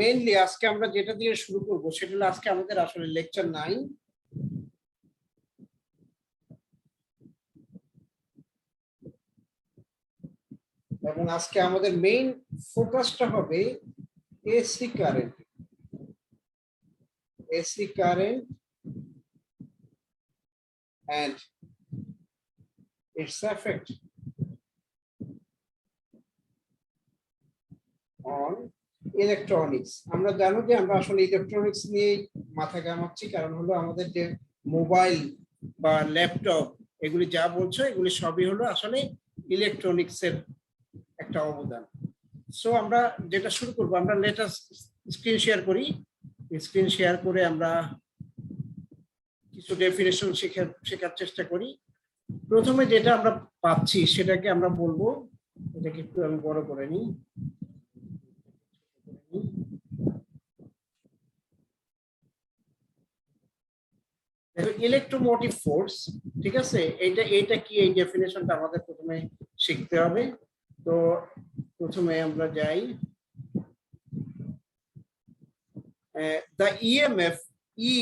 Mainly আজকে আমরা যেটা দিয়ে শুরু করব সেটা হলো আজকে আমাদের আসলে লেকচার 9। এবং আজকে আমাদের মেইন ফোকাসটা হবে AC current and its effect on electronics. আমরা জানো যে আমরা আসলে ইলেকট্রনিক্স নিয়ে মাথা ঘামাচ্ছি, কারণ হলো আমাদের যে মোবাইল বা ল্যাপটপ এগুলি যা বলছো এগুলি সবই হলো আসলে ইলেকট্রনিক্স এর একটা অবদান। সো আমরা যেটা শুরু করবো, আমরা লেটেস্ট স্ক্রিন শেয়ার করি। স্ক্রিন শেয়ার করে আমরা কিছু ডেফিনেশন শেখার চেষ্টা করি। প্রথমে যেটা আমরা পাচ্ছি সেটাকে আমরা বলবো, এটাকে একটু আমি বড় করে নিই। ইলেকট্রোমোটিভ ফোর্স, ঠিক আছে, এইটা কি, এই ডেফিনেশনটা আমাদের প্রথমে শিখতে হবে। তো প্রথমে আমরা যাই, the EMF E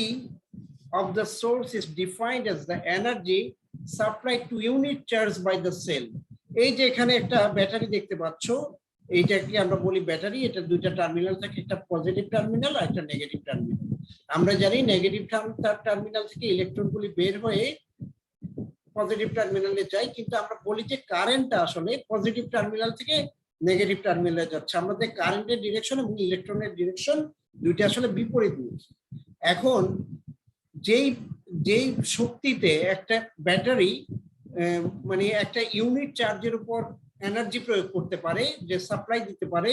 of the source is defined as the energy supplied to unit charge by the cell. এই যে এখানে একটা ব্যাটারি দেখতে পাচ্ছ, এইটাকে আমরা বলি ব্যাটারি। এটা দুইটা টার্মিনাল থাকে, একটা পজিটিভ টার্মিনাল আর একটা নেগেটিভ টার্মিনাল। আমরা জানি নেগেটিভ টার্মিনাল থেকে ইলেকট্রনগুলি বের হয়ে পজিটিভ টার্মিনালে যায়, কিন্তু আমরা বলি যে কারেন্টটা আসলে পজিটিভ টার্মিনাল থেকে নেগেটিভ টার্মিনালে যাচ্ছে। আমাদের কারেন্টের ডিরেকশন এবং ইলেকট্রনের ডিরেকশন দুইটা আসলে বিপরীতমুখী। এখন যেই শক্তিতে একটা ব্যাটারি মানে একটা ইউনিট চার্জের উপর এনার্জি প্রয়োগ করতে পারে, যে সাপ্লাই দিতে পারে,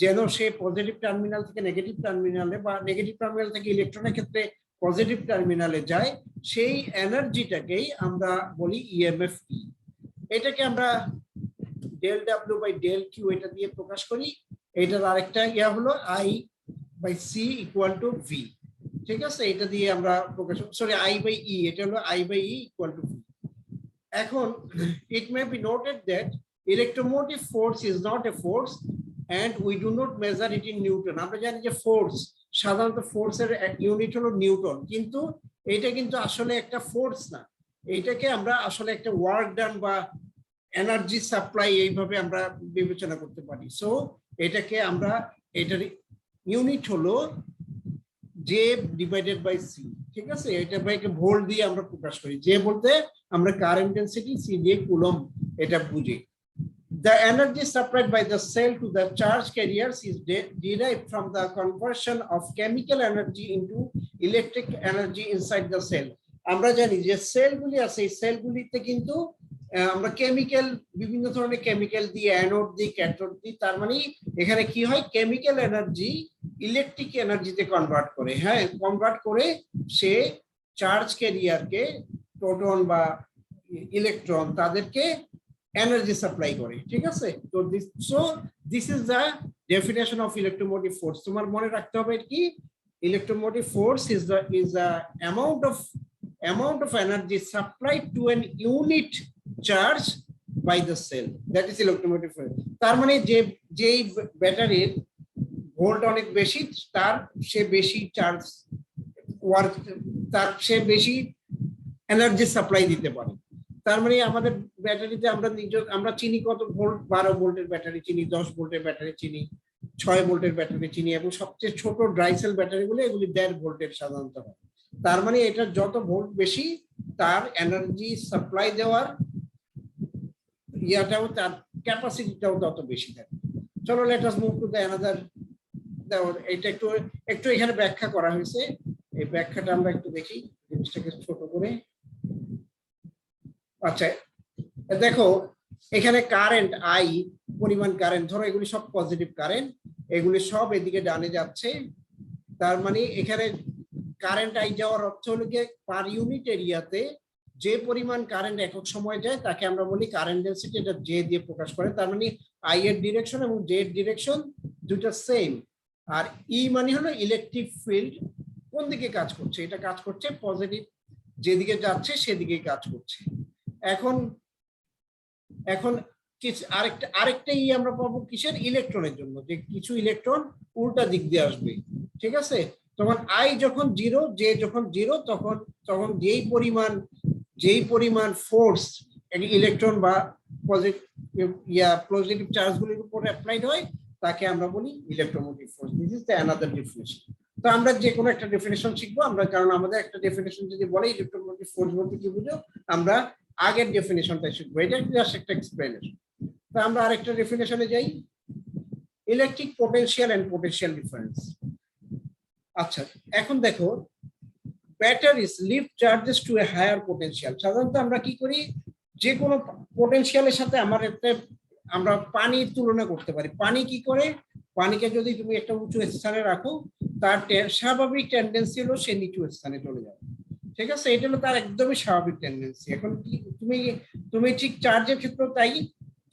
যেন সে পজিটিভ টার্মিনাল থেকে নেগেটিভ টার্মিনালে বা নেগেটিভ টার্মিনাল থেকে ইলেকট্রনের ক্ষেত্রে পজিটিভ টার্মিনালে যায়, সেই এনার্জিটাকেই আমরা বলি ইএমএফ ই। এটাকে আমরা del W by del Q এটা দিয়ে প্রকাশ করি। এটার আরেকটা ইয়া হলো I by C equal to V, ঠিক আছে। এটা দিয়ে আমরা প্রকাশ, সরি, আই বাই ই, এটা হলো I by E equal to V. এখন it may be noted that electromotive force is not a force and we do not measure it in Newton. আমরা জানি যে ফোর্স, সাধারণত ফোর্সের ইউনিট হলো Newton, কিন্তু এটা কিন্তু আসলে একটা ফোর্স না। এইটাকে আমরা আসলে একটা ওয়ার্ক ডান বা এনার্জি সাপ্লাই এইভাবে আমরা বিবেচনা করতে পারি। সো এটাকে আমরা, এটার ইউনিট হলো জে ডিভাইডেড বাই সি, ঠিক আছে। এটা ভাইকে ভোল্ট দিয়ে আমরা প্রকাশ করি। জে বলতে আমরা কারেন্ট ডেনসিটি, সি দিয়ে কুলম্ব, এটা বুঝি। The energy supplied by the cell to the charge carriers is derived from the conversion of chemical energy into electric energy inside the cell. আমরা জানি যে সেলগুলি আছে, এই সেলগুলিতে কিন্তু আমরা কেমিক্যাল, বিভিন্ন ধরনের কেমিক্যাল দিয়ে, অ্যানোড দিই, ক্যাথোড দিই। তার মানে এখানে কি হয়, কেমিক্যাল এনার্জি ইলেকট্রিক এনার্জিতে কনভার্ট করে, হ্যাঁ, কনভার্ট করে সে চার্জ ক্যারিয়ারকে, প্রোটন বা ইলেকট্রন, তাদেরকে এনার্জি সাপ্লাই করে, ঠিক আছে। তো this is the definition of electromotive force. তোমার মনে রাখতে হবে কি, electromotive force is the amount of energy supplied to an unit charge by the cell, that is electromotive force. তার মানে যেই ব্যাটারির ভোল্ট অনেক বেশি, তার সে বেশি চার্জ ওয়ার্ক, তার সে বেশি এনার্জি সাপ্লাই দিতে পারে। তার মানে আমাদের ব্যাটারিতে আমরা চিনি কত ভোল্ট, 12 ভোল্টের ব্যাটারি চিনি, 10 ভোল্টের ব্যাটারি চিনি, 6 ভোল্টের ব্যাটারি চিনি, এবং সবচেয়ে ছোট ড্রাই সেল ব্যাটারিগুলো এগুলি 1.5 ভোল্টের সাধারণত হয়। তার মানে এটা যত ভোল্ট বেশি, তার এনার্জি সাপ্লাই দেওয়ার ইয়াটাও, তার ক্যাপাসিটিটাও তত বেশি থাকে। চলো, let us move to the another. এটা একটু এখানে ব্যাখ্যা করা হয়েছে, এই ব্যাখ্যাটা আমরা একটু দেখি, জিনিসটাকে ছোট করে। আচ্ছা, দেখো এখানে কারেন্ট আই, পরিমাণ কারেন্ট, ধরো এগুলি সব পজিটিভ কারেন্ট, এগুলি সব এদিকে ডানে যাচ্ছে। তার মানে এখানে কারেন্ট আই যাওয়ার অর্থ হলো গিয়ে পার ইউনিট এরিয়াতে যে পরিমাণ কারেন্ট একক সময় যায় তাকে আমরা বলি কারেন্ট ডেনসিটি। এটা জে দিয়ে প্রকাশ করে। তার মানে আই এর ডিরেকশন এবং জে এর ডিরেকশন দুটো সেম। আর ই মানে হলো ইলেকট্রিক ফিল্ড কোন দিকে কাজ করছে, এটা কাজ করছে পজিটিভ, যেদিকে যাচ্ছে সেদিকে কাজ করছে। এখন আরেকটা ই আমরা পাবো কিসের, ইলেকট্রনের জন্য, যে কিছু ইলেকট্রন উল্টা দিক দিয়ে আসবে, ঠিক আছে? তখন আই যখন জিরো, জে যখন জিরো, তখন তখন যেই পরিমাণ ফোর্স ইলেকট্রন বা পজিটিভ চার্জ গুলির উপর অ্যাপ্লাইড হয় তাকে আমরা বলি electromotive force. This is the another definition. তো আমরা যে কোনো একটা ডেফিনেশন শিখবো আমরা, কারণ আমাদের একটা ডেফিনেশন যদি বলে ইলেকট্রোমোটিভ ফোর্স বলতে কি বুঝো, আমরা আগের ডেফিনেশনটা শিখবো, এটা জাস্ট একটা এক্সপ্লেনেশন। তো আমরা আরেকটা ডেফিনেশনে যাই, electric potential and potential difference. আচ্ছা, এখন দেখো, batteries lift charges to a higher potential. সাধারণত আমরা কি করি, যে কোনো পোটেনশিয়ালের সাথে আমরা পানির তুলনা করতে পারি। পানি কি করে, পানিকে যদি তুমি একটা উঁচু স্থানে রাখো, তার স্বাভাবিক টেন্ডেন্সি হলো সে নিচু স্থানে চলে যাবে, ঠিক আছে? এটা হলো তার একদমই স্বাভাবিক টেন্ডেন্সি। এখন তুমি তুমি ঠিক চার্জের ক্ষেত্রে তাই,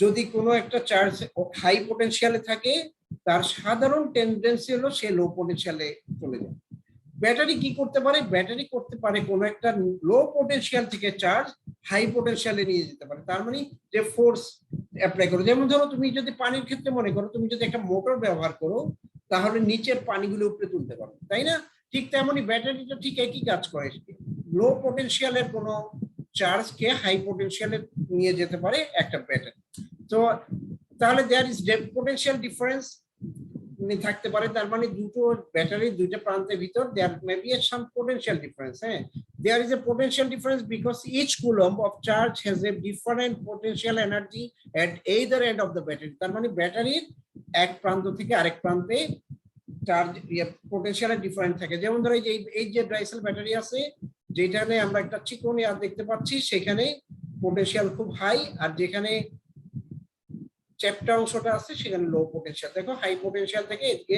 যদি কোনো একটা চার্জ হাই পোটেনশিয়ালে থাকে তার সাধারণ টেন্ডেন্সি হলো সে লো পোটেনশিয়ালে চলে যাবে। ব্যাটারি কি করতে পারে, ব্যাটারি করতে পারে কোনো একটা লো পোটেনশিয়াল থেকে চার্জ হাই পোটেনশিয়ালে নিয়ে যেতে পারে। তার মানে যে ফোর্স অ্যাপ্লাই করো, যেমন ধরো তুমি যদি পানির ক্ষেত্রে মনে করো, তুমি যদি একটা মোটর ব্যবহার করো তাহলে নিচের পানিগুলো উপরে তুলতে পারো, তাই না? ঠিক তেমনই ব্যাটারিটা ঠিক একই কাজ করে, লো পোটেনশিয়ালের কোনো চার্জকে হাই পোটেনশিয়ালে নিয়ে যেতে পারে একটা ব্যাটারি। তো তাহলে দেয়ার ইজ পোটেনশিয়াল ডিফারেন্স থাকতে পারে, তার মানে দুটো ব্যাটারির দুইটা প্রান্তের ভিতর there may be some potential difference. হ্যাঁ, there is a potential difference because each coulomb of charge has a different potential energy at either end of the battery. তার মানে ব্যাটারির এক প্রান্ত থেকে আরেক প্রান্তে চার্জ পোটেনশিয়াল ডিফারেন্ট থাকে। যেমন ধরো এই যে ড্রাইসেল ব্যাটারি আছে, যেখানে আমরা একটা চিকন ইয়ার দেখতে পাচ্ছি, সেখানে পোটেনশিয়াল খুব হাই, আর যেখানে চ্যাপ্টা অংশটা আছে সেখানে লো পোটেনশিয়াল। দেখো হাই পোটেনশিয়াল থেকে এদিকে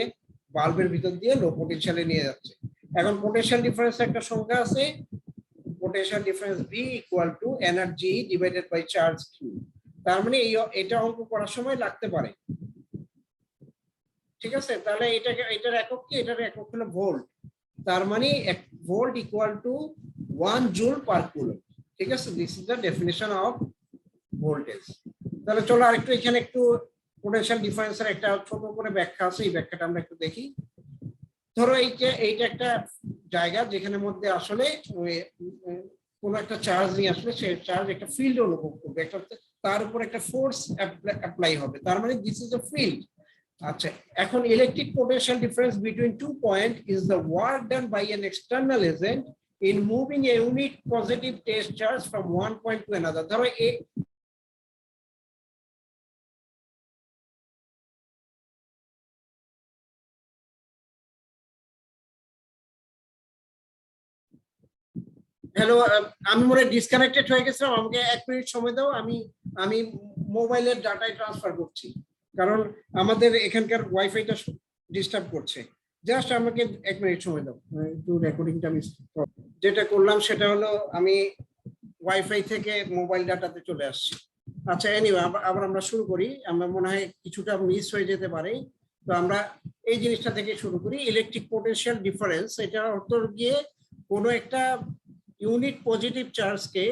বাল্বের ভিতর দিয়ে লো পোটেনশিয়ালে নিয়ে যাচ্ছে। এখন পোটেনশিয়াল ডিফারেন্স একটা সংখ্যা আছে, potential difference V equal to energy divided by charge Q। তার মানে এটা অঙ্ক করার সময় লাগতে পারে, ঠিক আছে? তাহলে এটার একক কি, এটার একক হলো ভোল্ট। তার মানে volt equal to 1 joule per coulomb, ঠিক আছে? This is the definition of voltage. তাহলে চলো আরেকটু এখানে একটু পোটেনশিয়াল ডিফারেন্সের একটা ছোট করে ব্যাখ্যা আছে, এই ব্যাখ্যাটা আমরা একটু দেখি। ধরো এইটা একটা জায়গা যেখানে মধ্যে আসলে কোনো একটা চার্জ নিয়ে আসলে সেই চার্জ একটা ফিল্ড অনুভব করবে, একটা তার উপর একটা ফোর্স অ্যাপ্লাই হবে, তার মানে দিস ইজ আ ফিল্ড। আচ্ছা, এখন electric potential difference between two point is the work done by an external agent in moving a unit positive test charge from one point to another. ধরো hello, আমি মনে disconnected হয়ে গেছিলাম, আমাকে 1 minute সময় দাও, আমি মোবাইলের ডাটায় ট্রান্সফার করছি, কারণ আমাদের এখানকার ওয়াইফাইটা ডিস্টার্ব করছে। জাস্ট আমাকে 1 মিনিট সময় দাও, একটু রেকর্ডিংটা আমি যেটা করলাম সেটা হলো আমি ওয়াইফাই থেকে মোবাইল ডাটাতে চলে আসছি। আচ্ছা, এনিওয়ে আবার আমরা শুরু করি, আমরা মনে হয় কিছুটা মিস হয়ে যেতে পারে। তো আমরা এই জিনিসটা থেকে শুরু করি, ইলেকট্রিক পোটেনশিয়াল ডিফারেন্স। এটার অর্থ গিয়ে কোনো একটা ইউনিট পজিটিভ চার্জকে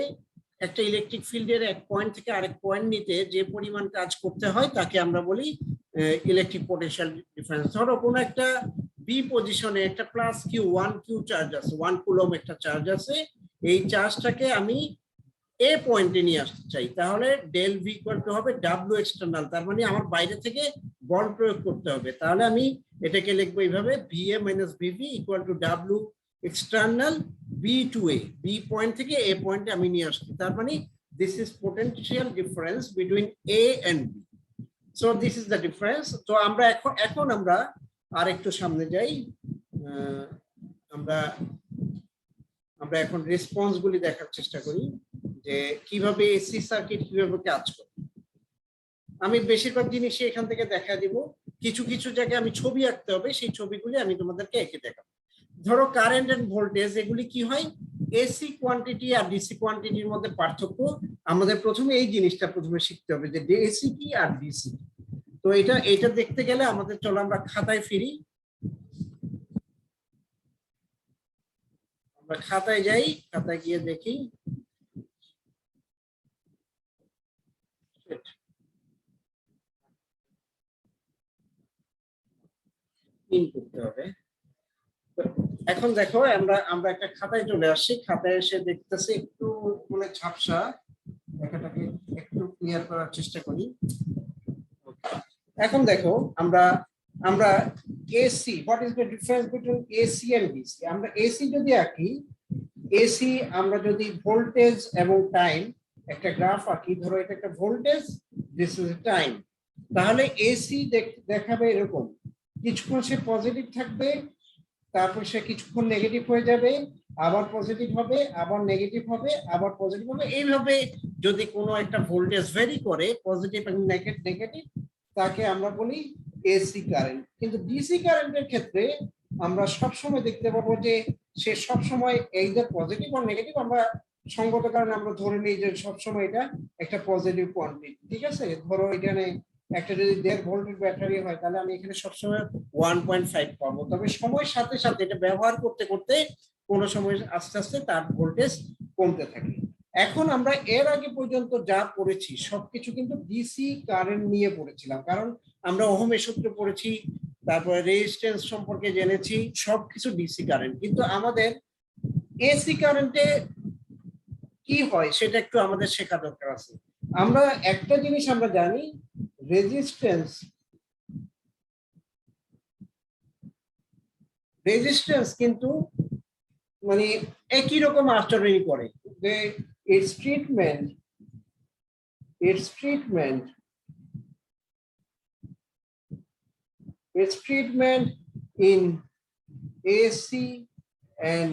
একটা ইলেকট্রিক ফিল্ডের এক পয়েন্ট থেকে আরেক পয়েন্ট নিতে যে পরিমাণ কাজ করতে হয় তাকে আমরা বলি ইলেকট্রিক পোটেনশিয়াল ডিফারেন্স। ধরো কোনো একটা বি পজিশনে একটা প্লাস কিউ 1 কিউ চার্জ আছে, 1 কুলম্ব একটা চার্জ আছে, এই চার্জটাকে আমি এ পয়েন্টে নিয়ে আসতে চাই, তাহলে ডেল ভি ইকুয়াল টু হবে ডাব্লিউ এক্সটার্নাল। তার মানে আমার বাইরে থেকে বল প্রয়োগ করতে হবে, তাহলে আমি এটাকে লিখবো এইভাবে, V A minus VV equal to W external B to A, B point থেকে এ পয়েন্টে আমি নিয়ে আসছি। তার মানে this is potential difference between A and B. So this is the difference. তো আমরা এখন আমরা আর একটু সামনে যাই, আমরা এখন রেসপন্স গুলি দেখার চেষ্টা করি যে কিভাবে এসি সার্কিট কিভাবে কাজ করে। আমি বেশিরভাগ জিনিসই এখান থেকে দেখা দিব, কিছু কিছু জায়গায় আমি ছবি আঁকতে হবে, সেই ছবিগুলি আমি তোমাদেরকে এঁকে দেখাবো। ধরো কারেন্ট এন্ড ভোল্টেজ, এগুলি কি হয়, এসি কোয়ান্টিটি আর ডিসি কোয়ান্টিটির মধ্যে পার্থক্য আমাদের প্রথমে এই জিনিসটা শিখতে হবে যে এসি কি আর ডিসি। তো এটা দেখতে গেলে আমাদের, চলো আমরা খাতায় ফিরি, আমরা খাতায় যাই, খাতায় গিয়ে দেখি। ইন করতে হবে। তো এখন দেখো আমরা আমরা একটা খাতায় চলে আসছি, খাতায় এসে দেখতেছি একটু মানে ঝাপসা, লেখাটাকে একটু ক্লিয়ার করার চেষ্টা করি। এখন দেখো আমরা আমরা AC, what is the difference between AC and DC. আমরা এসি যদি আঁকি, এসি আমরা যদি ভোল্টেজ এবং টাইম একটা গ্রাফ আঁকি, ধরো এটা একটা ভোল্টেজ, দিস ইজ টাইম, তাহলে এসি দেখাবে এরকম, কিছুক্ষণ সে পজিটিভ থাকবে, তারপর সে কিছুক্ষণ নেগেটিভ হয়ে যাবে, আবার পজিটিভ হবে, আবার নেগেটিভ হবে, আবার পজিটিভ হবে, এইভাবে যদি কোনো একটা ভোল্টেজ ভেরি করে পজিটিভ এবং নেগেটিভ, তাকে আমরা বলি এসি কারেন্ট। কিন্তু ডিসি কারেন্টের ক্ষেত্রে আমরা সবসময় দেখতে পাবো যে সে সবসময় এইদার পজিটিভ আর নেগেটিভ, আমরা সঙ্গত কারণে আমরা ধরে নিই যে সবসময় এটা একটা পজিটিভ কোয়ান্টিটি, ঠিক আছে। ধরো এখানে একটা যদি 1.5 ভোল্টের ব্যাটারি হয়, তাহলে আমি এখানে সবসময় 1.5 পাবো। তবে সময়ের সাথে সাথে এটা ব্যবহার করতে করতে কোনো সময় আস্তে আস্তে তার ভোল্টেজ কমতে থাকে। এখন আমরা এর আগে পর্যন্ত যা পড়েছি সবকিছু কিন্তু ডিসি কারেন্ট নিয়ে পড়েছিলাম, কারণ আমরা ওহমের সূত্র পড়েছি, তারপরে রেজিস্ট্যান্স সম্পর্কে জেনেছি, সবকিছু ডিসি কারেন্ট। কিন্তু আমাদের এসি কারেন্টে কি হয় সেটা একটু আমাদের শেখা দরকার আছে। আমরা একটা জিনিস আমরা জানি, রেজিস্ট্যান্স কিন্তু মানে একই রকম আচরণ করে, যে its treatment in AC and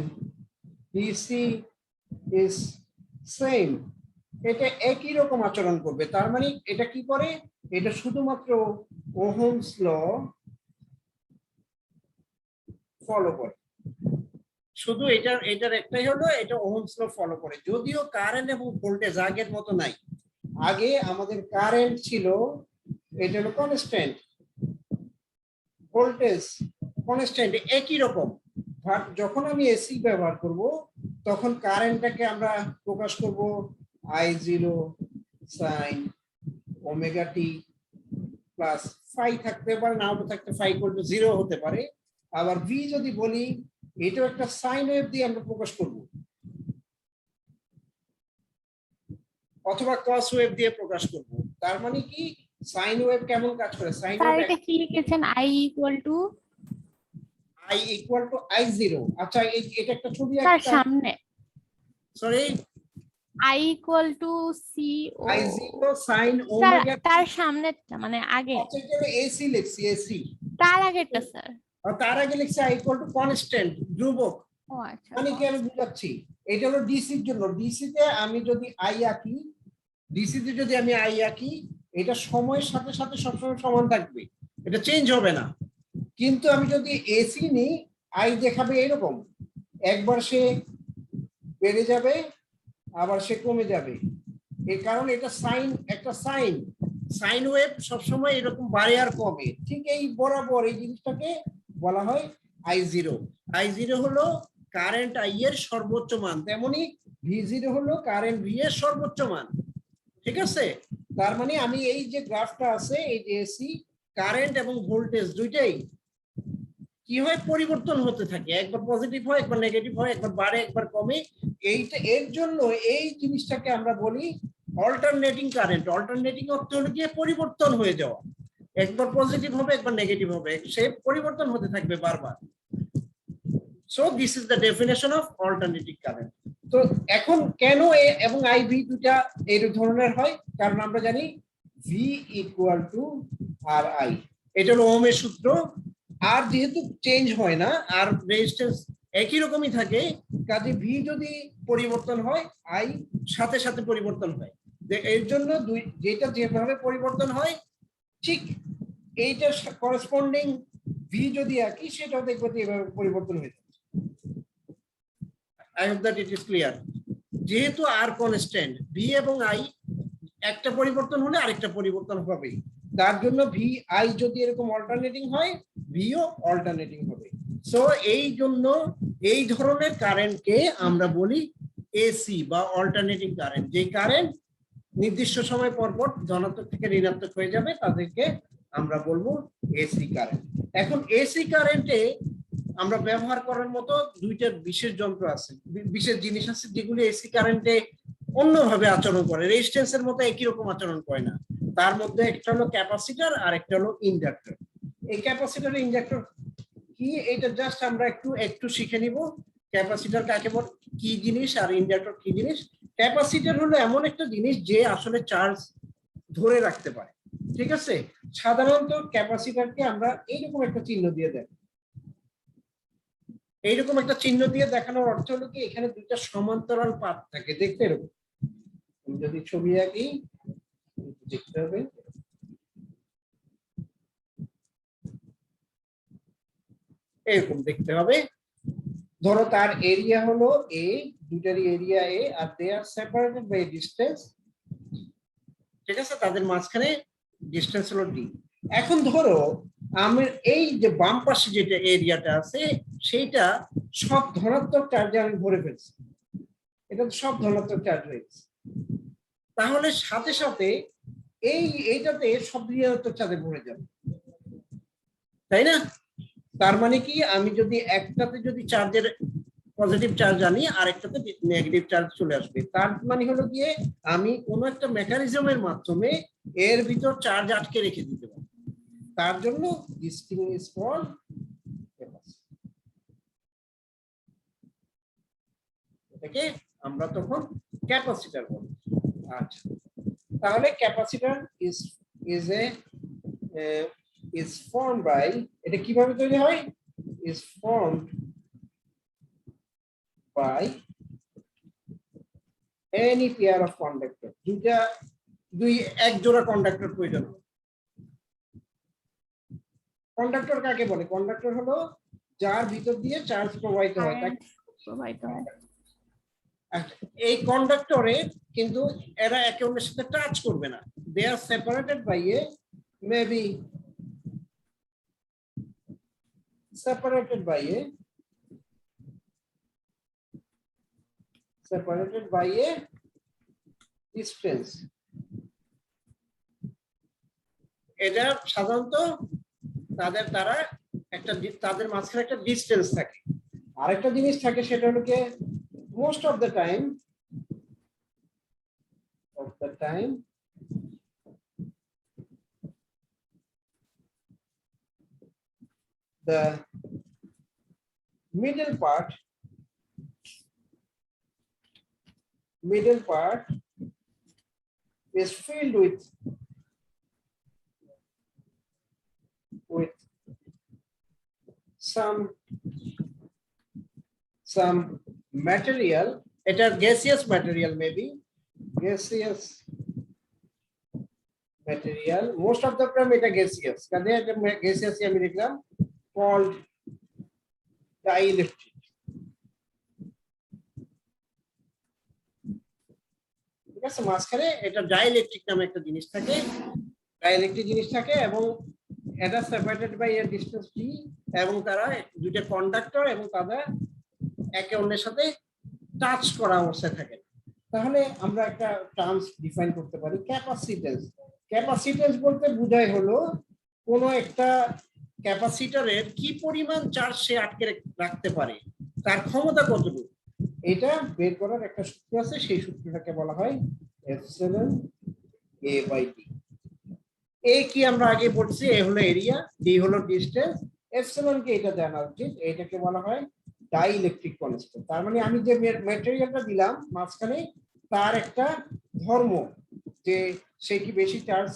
DC is same, এটা একই রকম আচরণ করবে। তার মানে এটা কি করে, এটা শুধুমাত্র ওহমস ল ফলো করে, শুধু এটার একটাই হলো, এটা ওহমস ল ফলো করে। যদিও কারেন্ট এবং ভোল্টেজ আগের মতো নাই, আগে আমাদের কারেন্ট ছিল, এটা হলো কনস্ট্যান্ট, ভোল্টেজ কনস্ট্যান্ট একই রকম। যখন আমি এসি ব্যবহার করব, তখন কারেন্টটাকে আমরা প্রকাশ করব I0 sin ওমেগা টি প্লাস ফাই থাকতে পারে, নাও থাকতে ফাই ইকুয়াল টু 0 হতে পারে। আবার ভি যদি বলি, এটাও একটা সাইন ওয়েভ দিয়ে আমরা প্রকাশ করব, অথবা কস ওয়েভ দিয়ে প্রকাশ করব। তার মানে কি, সাইন ওয়েভ কেমন কাজ করে, সাইন ওয়েভ এটা কি লিখেছেন I=I0। আচ্ছা এটা একটা ছবি তার একটা, সামনে sorry I=CO I0 sin omega, তার সামনেরটা মানে আগে, আচ্ছা এটা এসি লিখছি, এসি তার আগেরটা স্যার। আর তার আগে লিখছি I=কনস্ট্যান্ট, ধ্রুবক। ও আচ্ছা, মানে কি আমি বুঝাচ্ছি, এটা হলো ডিসির জন্য। ডিসিতে আমি যদি আই আঁকি, ডিসিতে যদি আমি আই আঁকি, এটা সময়ের সাথে সাথে সবসময় সমান থাকবে, এটা চেঞ্জ হবে না। কিন্তু আমি যদি এসি নিই, আই দেখাবে এরকম, একবার সে বেড়ে যাবে, আবার সে কমে যাবে। এর কারণ এটা সাইন, একটা সাইন ওয়েভ সবসময় এরকম বাড়ে আর কমে, ঠিক এই বরাবর এই জিনিসটাকে বলা হয় I0 হলো কারেন্ট আই এর সর্বোচ্চ মান, তেমনি V0 হলো কারেন্ট ভি এর সর্বোচ্চ মান, ঠিক আছে। তার মানে আমি এই যে গ্রাফটা আছে, এই যে এসি কারেন্ট এবং ভোল্টেজ দুইটাই কি হয়, পরিবর্তন হতে থাকে, একবার পজিটিভ হয়, একবার নেগেটিভ হয়, একবার বাড়ে, একবার কমে। এইটা এর জন্য এই জিনিসটাকে আমরা বলি অল্টারনেটিং কারেন্ট। অল্টারনেটিং অর্থ হলো গিয়ে পরিবর্তন হয়ে যাওয়া, একবার পজিটিভ হবে, একবার নেগেটিভ হবে, সে পরিবর্তন হতে থাকবে বারবার। So this is the definition of alternating current. তো এখন কেন এ এবং আইভি দুটা এই ধরনের হয়, কারণ আমরা জানি V equal to R I, এটা হলো ওহমের সূত্র। আর যেহেতু চেঞ্জ হয় না, আর রেজিস্ট্যান্স একই রকমই থাকে, কাজে ভি যদি পরিবর্তন হয়, আই সাথে সাথে পরিবর্তন হয়। এর জন্য যেটা যেভাবে পরিবর্তন হয়, ঠিক এইটার করেসপন্ডিং ভি যদি একই, সেটাও দেখবো যে এভাবে পরিবর্তন হয়ে যাচ্ছে। I hope that it is clear. যেহেতু আর কনস্ট্যান্ট, ভি এবং আই একটা পরিবর্তন হলে আরেকটা পরিবর্তন হবে, তার জন্য ভি আই যদি এরকম অল্টারনেটিং হয়, ভিও অল্টারনেটিং হবে। সো এই জন্য এই ধরনের কারেন্টকে আমরা বলি এসি বা অল্টারনেটিং কারেন্ট। যে কারেন্ট নির্দিষ্ট সময় পর পর ধনাত্মক থেকে ঋণাত্মক হয়ে যাবে, তাদেরকে আমরা বলবো এসি কারেন্ট। এখন এসি কারেন্টে আমরা ব্যবহার করার মতো দুইটা বিশেষ যন্ত্র আছে, বিশেষ জিনিস আছে যেগুলো এসি কারেন্টে অন্যভাবে আচরণ করে, রেজিস্ট্যান্সের মতো একই রকম আচরণ করে না। তার মধ্যে একটা হলো ক্যাপাসিটর আর একটা হলো ইন্ডাক্টর। এই ক্যাপাসিটর ইন্ডাক্টর কি, এটা জাস্ট আমরা একটু একটু শিখে নিব ক্যাপাসিটর কাকে বলে, কি জিনিস, আর ইন্ডাক্টর কি জিনিস। ক্যাপাসিটর হলো এমন একটা জিনিস যে আসলে চার্জ ধরে রাখতে পারে, ঠিক আছে। সাধারণত ক্যাপাসিটরকে আমরা এইরকম একটা চিহ্ন দিয়ে দেয়, এইরকম একটা চিহ্ন দিয়ে দেখানোর অর্থ হলো কি, এখানে দুইটা সমান্তরাল পাত থাকে, দেখতে এরকম। আমি যদি ছবি আঁকি দেখতে হবে, এরকম দেখতে হবে। ধরো তার এরিয়া হলো এ, দুটারই এরিয়া এ, আর they are separated by distance, ঠিক আছে, তাদের মাঝখানে ডিসটেন্স হলো ডি। এখন ধরো আমি এই যে বাম পাশে যেটা এরিয়াটা আছে সেইটা সব ধনাত্মক চার্জে আমি ভরে ফেলছি, এটা সব ধনাত্মক চার্জ রয়েছে, তাহলে সাথে সাথে এইটাতে সব ঋণাত্মক চার্জে ভরে যাবে, তাই না? তার মানে কি, আমি যদি একটাতে যদি চার্জের পজিটিভ চার্জ আনি আর একটাতে নেগেটিভ চার্জ চলে আসবে, তার মানে হলো গিয়ে আমি কোনো একটা মেকানিজমের মাধ্যমে এর ভিতর চার্জ আটকে রেখে দিতে পারি, তার জন্য this thing is called capacitor. এটাকে আমরা তখন ক্যাপাসিটর বলি। আচ্ছা, তাহলে ক্যাপাসিটর is formed by, এটা কিভাবে তৈরি হয়, is formed by any pair of conductor, এক জোড়া কন্ডাক্টর প্রয়োজন। কন্ডাক্টর কাকে বলে, কন্ডাক্টর হলো যার ভিতর দিয়ে চার্জ প্রবাহিত হয়, তাকে প্রবাহিত হয়। এই কন্ডাক্টরে কিন্তু এরা একে অন্যের সাথে টাচ করবে না, they are separated by a maybe separated by a distance। এটা সাধারণত তাদের মাঝখানে একটা ডিস্টেন্স থাকে। আরেকটা জিনিস থাকে, সেটা হলো কি, most of the time the middle part is filled with some material, এটা gaseous material, maybe gaseous material, most of the time এটা gaseous, কাজে এটা gaseous আমি লিখলাম, called dielectric। ঠিক আছে, মাঝখানে এটা ডাইইলেকট্রিক নামে একটা জিনিস থাকে, ডাইইলেকট্রিক জিনিস থাকে, এবং এটা separated by a distance D, এবং তারা দুইটা কন্ডাক্টর এবং তারা একে অন্যের সাথে টাচ করা অবস্থায় থাকে। তাহলে আমরা একটা টার্মস ডিফাইন করতে পারি, ক্যাপাসিটেন্স। ক্যাপাসিটেন্স বলতে বোঝায় হলো কোন একটা ক্যাপাসিটরের কি পরিমাণ চার্জ সে আটকে রাখতে পারে, তার ক্ষমতা কতটুকু, এটা বের করার একটা সূত্র আছে, সেই সূত্রটাকে বলা হয় এপসিলন এ বাই ডি। এ কি আমরা আগে পড়ছি, এ হলো এরিয়া, ডি হলো ডিসটেন্স, এপসিলন কে এটা জানা উচিত, এটাকে বলা হয় ডাইইলেকট্রিক কনস্ট্যান্ট। তার মানে আমি যে ম্যাটেরিয়ালটা দিলাম মাঝখানে, তার একটা ধর্ম, যে সে কি বেশি চার্জ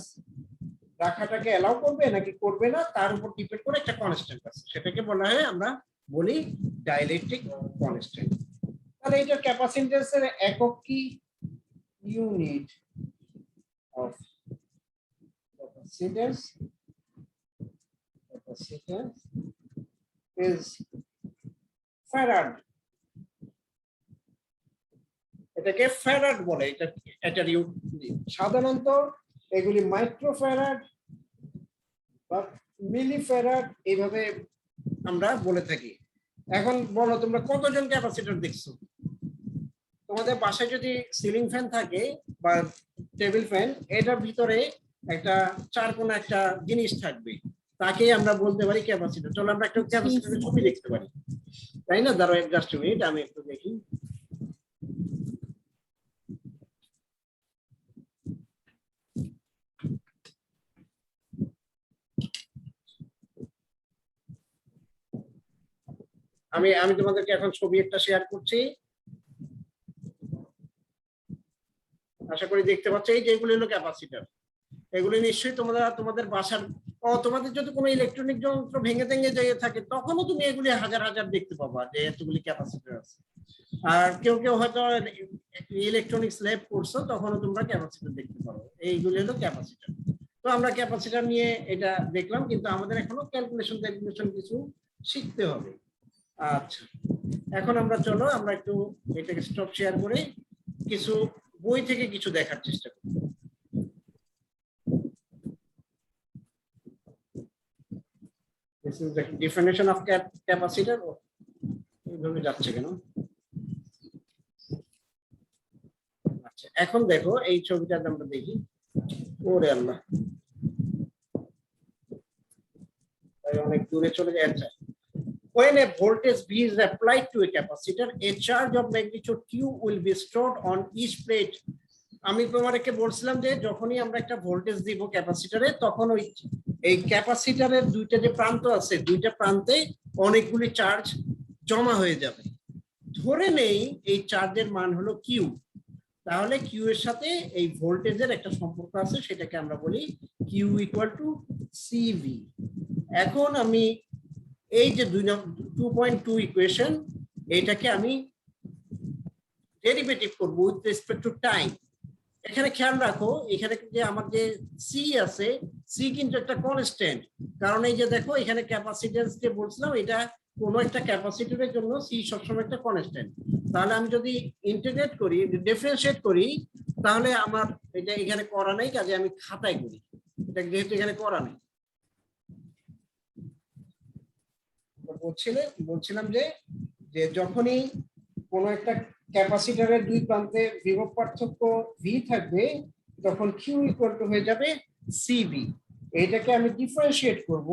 রাখাটাকে অ্যালাউ করবে নাকি করবে না, তার উপর ডিপেন্ড করে একটা কনস্ট্যান্ট আছে, সেটাকে বলা হয়, আমরা বলি ডাইইলেকট্রিক কনস্ট্যান্ট। তাহলে এটা ক্যাপাসিট্যান্সের একক কি, unit of capacitance is farad। এটাকে ফ্যারাড বলে, এটার সাধারণত এগুলি মাইক্রোফ্যারাড বা মিলিফ্যারাড এইভাবে আমরা বলে থাকি। এখন বলো, তোমরা কতজন ক্যাপাসিটর দেখছো? তোমাদের বাসায় যদি সিলিং ফ্যান থাকে বা টেবিল ফ্যান, এটার ভিতরে একটা চারকোনা একটা জিনিস থাকবে, তাকেই আমরা বলতে পারি ক্যাপাসিটর। চলো আমরা একটা ক্যাপাসিটরের ছবি দেখতে পারি, তাই না? দাঁড়াও জাস্ট মিনিট, আমি একটু দেখি। আমি তোমাদেরকে এখন ছবি একটা শেয়ার করছি, আশা করি দেখতে পাচ্ছ। এই যে এগুলো হলো ক্যাপাসিটর, এগুলো নিশ্চয়ই তোমরা তোমাদের বাসার, তোমাদের যদি কোনো ইলেকট্রনিক যন্ত্র ভেঙে ভেঙে যেয়ে থাকে তখনও তুমি এগুলি হাজার হাজার দেখতে পাবা যে এতগুলি ক্যাপাসিটর আছে। আর কেউ কেউ হয়তো ইলেকট্রনিক্স ল্যাব করছো, তখনও তোমরা ক্যাপাসিটর দেখতে পারো। এইগুলি হলো ক্যাপাসিটর। তো আমরা ক্যাপাসিটর নিয়ে এটা দেখলাম, কিন্তু আমাদের এখনো ক্যালকুলেশন কিছু শিখতে হবে। আচ্ছা, এখন আমরা চলো আমরা একটু এটাকে স্টপ শেয়ার করে কিছু বই থেকে কিছু দেখার চেষ্টা করি। This is the definition of capacitor. এইভাবে যাচ্ছে কেন? আচ্ছা, এখন দেখো এই ছবিটা আমরা দেখি। ওরে আল্লাহ, অনেক দূরে চলে যাচ্ছে। When a voltage V is applied to a capacitor, a charge of magnitude Q will be stored on each plate. আমি তোমাদেরকে বলছিলাম যে যখনই আমরা একটা ভোল্টেজ দিব ক্যাপাসিটরে, তখন ওই এই ক্যাপাসিটরের দুইটা যে প্রান্ত আছে, দুইটা প্রান্তে অনেকগুলি চার্জ জমা হয়ে যাবে। ধরে নেই এই চার্জের মান হলো কিউ, তাহলে কিউ এর সাথে এই ভোল্টেজের একটা সম্পর্ক আছে, সেটাকে আমরা বলি কিউ ইকুয়াল টু সিভি। এখন আমি এই যে 2.2 ইকুয়েশন, এইটাকে আমি ডেরিভেটিভ করব উইথ রেসপেক্ট টু টাইম। এখানে খেয়াল রাখো, এখানে যে আমার যে সি আছে, সি কিন্তু একটা কনস্ট্যান্ট, কারণ এই যে দেখো এখানে ক্যাপাসিট্যান্স যে বলছিলাম, এটা কোনো একটা ক্যাপাসিটরের জন্য সি সবসময় একটা কনস্ট্যান্ট। তাহলে আমি যদি ইন্টিগ্রেট করি, ডিফারেন্সিয়েট করি, তাহলে আমার এটা এখানে করা নেই, কাজে আমি খাতায় করি, এটা যেহেতু এখানে করা নেই। বলছিলাম যে যখনই কোনো একটা ক্যাপাসিটরের দুই প্রান্তে বিভব পার্থক্য ভি থাকবে, তখন কিউ ইকুয়াল টু হয়ে যাবে সিবি। এটাকে আমি ডিফারেন্সিয়েট করব,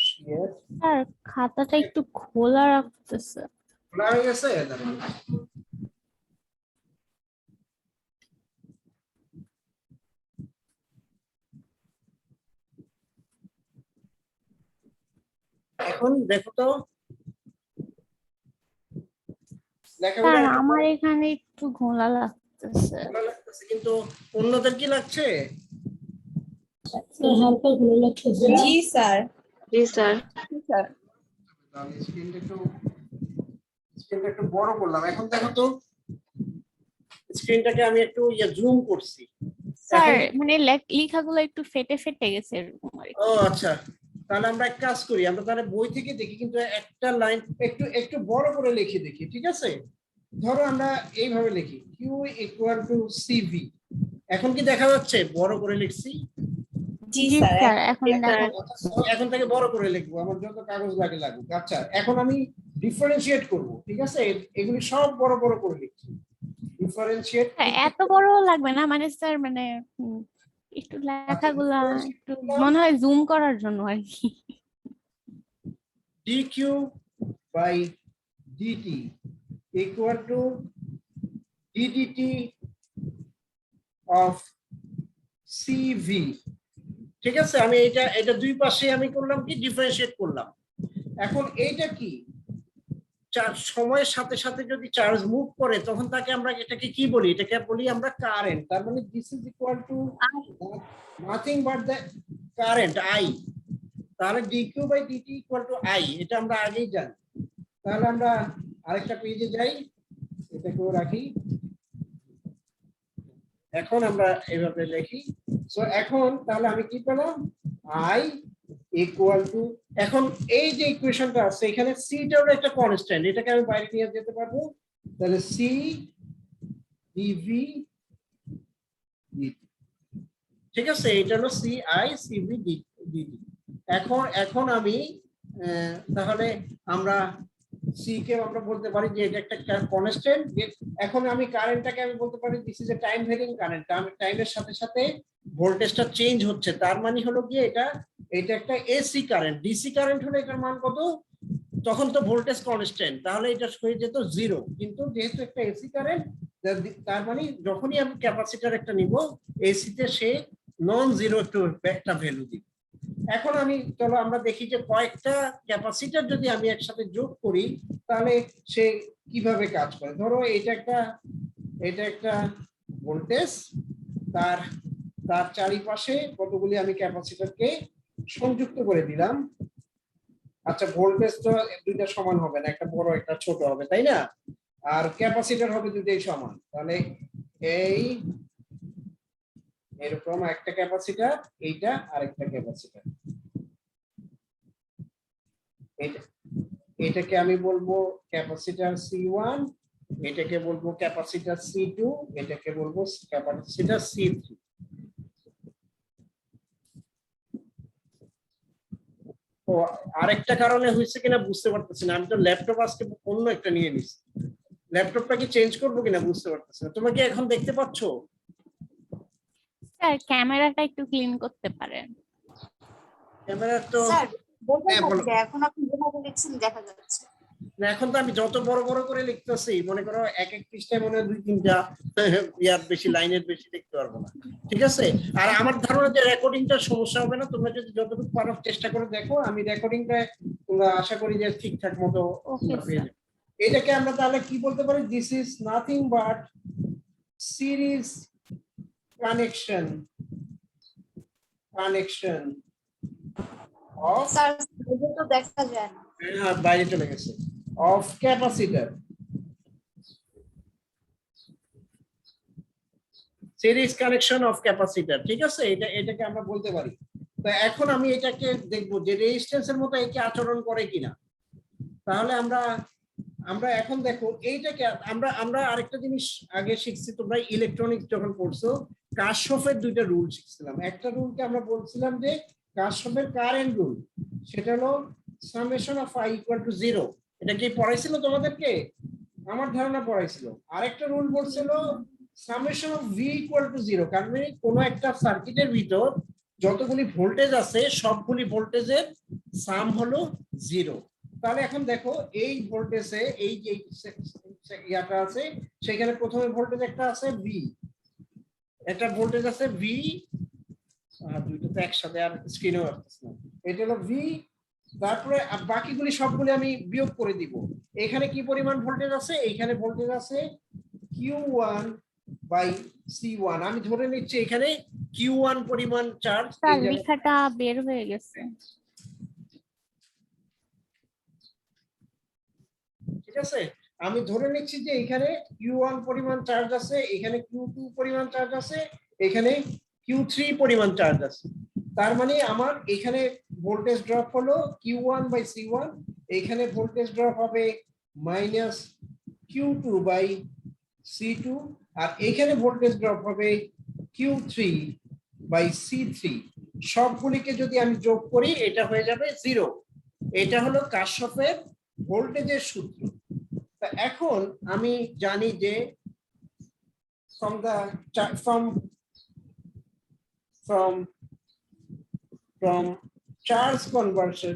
স্যার খাতাটা একটু খোলা রাখতেছে। খোলা হয়ে গেছে। এখন দেখো তো, স্যার আমার এখানে একটু ঘোলা লাগতেছে। কিন্তু অন্যদের কি লাগছে? হালকা ঘোলা লাগতেছে। জি স্যার, জি স্যার, জি স্যার। স্ক্রিনটা একটু বড় করলাম। এখন দেখো তো, স্ক্রিনটাকে আমি একটু জুম করছি। স্যার মানে লেখাগুলো একটু ফেটে ফেটে গেছে এরকম আর কি। ও আচ্ছা, তাহলে আমরা এক কাজ করি, আমরা তাহলে বই থেকে দেখি, কিন্তু একটা লাইন একটু বড় করে লিখে দেখি, ঠিক আছে? ধরো আমরা এইভাবে লিখি কিউ ইকুয়াল টু সিভি। এখন কি দেখা যাচ্ছে? বড় করে লিখছি। জি স্যার, এখন দেখা এখন থেকে বড় করে লিখবো, আমার যত কাগজ লাগে লাগুক। আচ্ছা, এখন আমি ডিফারেন্সিয়েট করব, ঠিক আছে? এগুলি সব বড় বড় করে লিখছি। ডিফারেন্সিয়েট এত বড় লাগবে না, মানে স্যার মানে একটু লেখাগুলা একটু মনে হয় জুম করার জন্য আর কি। dq by dt equal to ddt of cv, ঠিক আছে? আমি এটা দুই পাশে আমি করলাম কি, ডিফারেন্সিয়েট করলাম। এখন এইটা কি, চার্জ সময়ের সাথে সাথে যদি চার্জ মুভ করে, তখন তাকে আমরা এটাকে কি বলি? এটাকে বলি আমরা কারেন্ট। তার মানে this is equal to nothing but the current I. তাহলে dq by dt equal to I, এটা আমরা আগেই জানি। তাহলে আমরা আরেকটা পেজে যাই, এটাকেও রাখি। এখন আমরা এইভাবে লিখি। সো এখন তাহলে আমি কি পেলাম? আই ইকুয়াল টু, এখন এই যে ইকুয়েশনটা আছে এখানে সিটাও একটা কনস্ট্যান্ট, এটাকে আমি বাইরে নিয়ে যেতে পারবো। তাহলে সি ডিভি ডিটি, ঠিক আছে? এটা হলো সি আই সিভি ডিটি। এখন আমি তাহলে আমরা সি কে আমরা বলতে পারি যে এটা একটা কনস্ট্যান্ট। এখন আমি কারেন্টটাকে আমি বলতে পারি this is a time ভেরিং current, টাইমের সাথে সাথে ভোল্টেজটা চেঞ্জ হচ্ছে, তার মানে হলো কি এটা একটা এসি কারেন্ট। ডিসি কারেন্ট হলে এটার মান কত, তখন তো ভোল্টেজ কনস্ট্যান্ট, তাহলে এটা হয়ে যেত 0। কিন্তু যেহেতু একটা এসি কারেন্ট, তার মানে যখনই আমি ক্যাপাসিটর একটা নিব, এসি তে সে নন জিরো একটা ভ্যালু দিবে। এখন আমি চলো আমরা দেখি যে কয়েকটা ক্যাপাসিটর যদি আমি একসাথে যোগ করি তাহলে সে কিভাবে কাজ করে। ধরো এটা একটা ভোল্টেজ, তার চারিপাশে কতগুলি আমি ক্যাপাসিটরকে সংযুক্ত করে দিলাম। আচ্ছা, ভোল্টেজ তো দুইটা সমান হবে না, একটা বড় একটা ছোট হবে, তাই না? আর ক্যাপাসিটর হবে দুইটাই সমান, তাহলে এই এরকম একটা ক্যাপাসিটর, এইটা আরেকটা ক্যাপাসিটর, এটাকে আমি বলবো ক্যাপাসিটর C1, এটাকে বলবো ক্যাপাসিটর C2, এটাকে বলবো ক্যাপাসিটর C3। তো আরেকটা কারণে হয়েছে কিনা বুঝতে পারতেছি না, আমি তো ল্যাপটপ আজকে অন্য একটা নিয়ে নিছি, ল্যাপটপটা কি চেঞ্জ করবো কিনা বুঝতে পারতেছি না। তোমরা কি এখন দেখতে পাচ্ছো? স্যার ক্যামেরাটা একটু ক্লিন করতে পারেন? ক্যামেরা তো স্যার বোঝা হ্যাঁ, বলো। যাচ্ছে, এখন আপনি যেভাবে লিখছেন দেখা যাচ্ছে। না, এখন তো আমি যত বড় বড় করে লিখতেছি, মনে করো এক এক পৃষ্ঠায় মনে হয় 2-3টা ইয়ার বেশি, লাইনের বেশি লিখতে পারবো না, ঠিক আছে? আর আমার ধারণা যে রেকর্ডিংটার সমস্যা হবে না, তোমরা যদি যতটুকু পারো চেষ্টা করে দেখো, আমি রেকর্ডিংটা তোমরা আশা করি যে ঠিকঠাক মতো ওকে পেয়ে যাবে। এটাকে আমরা তাহলে কি বলতে পারি? This is nothing but series connection off, sir এটা তো দেখা যায় না। হ্যাঁ বাইরে চলে গেছে, of capacitor, series connection off capacitor, ঠিক আছে? এটাকে আমরা বলতে পারি। তো এখন আমি এটাকে দেখবো যে রেজিস্ট্যান্সের মতো একে আচরণ করে কিনা। তাহলে আমরা এখন দেখো এইটাকে আমরা আরেকটা জিনিস আগে শিখছি, তোমরা ইলেকট্রনিক্স যখন পড়ছো, কারশফের দুইটা রুল শিখছিলাম। একটা রুলকে আমরা বলছিলাম যে কারশফের কারেন্ট রুল, সেটা হলো summation of I equal two 0। এটা কি পড়াইছিল তোমাদেরকে? আমার ধারণা পড়াইছিল। আরেকটা রুল বলছিল summation of V equal two 0, কারণ কোন একটা সার্কিটের ভিতর যতগুলি ভোল্টেজ আছে সবগুলি ভোল্টেজের সাম হলো 0। তাহলে এখন দেখো এই ভোল্টেজে এই যে ইয়াটা আছে, সেখানে প্রথমে ভোল্টেজ একটা আছে V, একটা ভোল্টেজ আছে V, দুইটা তো একসাথে আর স্ক্রিনেও আসছে না, এটা হলো V। তারপরে বাকিগুলি সবগুলি আমি বিয়োগ করে দিব। এখানে কি পরিমাণ ভোল্টেজ আছে? এখানে ভোল্টেজ আছে Q1 বাই C1। আমি ধরে নিচ্ছি এখানে Q1 পরিমাণ চার্জ। স্যার লেখাটা বের হয়ে গেছে। ঠিক আছে, আমি ধরে নিচ্ছি যে এখানে Q1 পরিমাণ চার্জ আছে, এখানে Q2 পরিমাণ চার্জ আছে, এখানে Q3 পরিমাণ চার্জ আছে। তার মানে আমার এখানে ভোল্টেজ ড্রপ হলো Q1 বাই C1, এখানে ভোল্টেজ ড্রপ হবে মাইনাস Q2 বাই C2, আর এখানে ভোল্টেজ ড্রপ হবে Q3 বাই C3। সবগুলিকে যদি আমি যোগ করি এটা হয়ে যাবে 0। এটা হলো কারশফের ভোল্টেজের সূত্র। তা এখন আমি জানি যে from charge conversion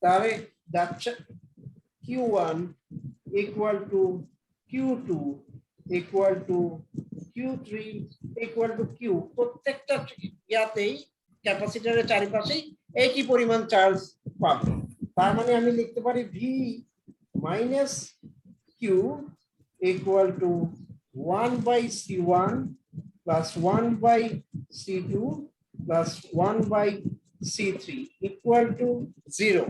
তাহলে যাচ্ছে Q1 equal to Q2 equal to Q3 equal to Q, প্রত্যেকটা ইয়াতেই ক্যাপাসিটরের চারিপাশেই একই পরিমাণ চার্জ পাবে। তার মানে আমি লিখতে পারি V minus Q equal to 1 by C1 plus 1 by C2 plus 1 by C3 equal to 0।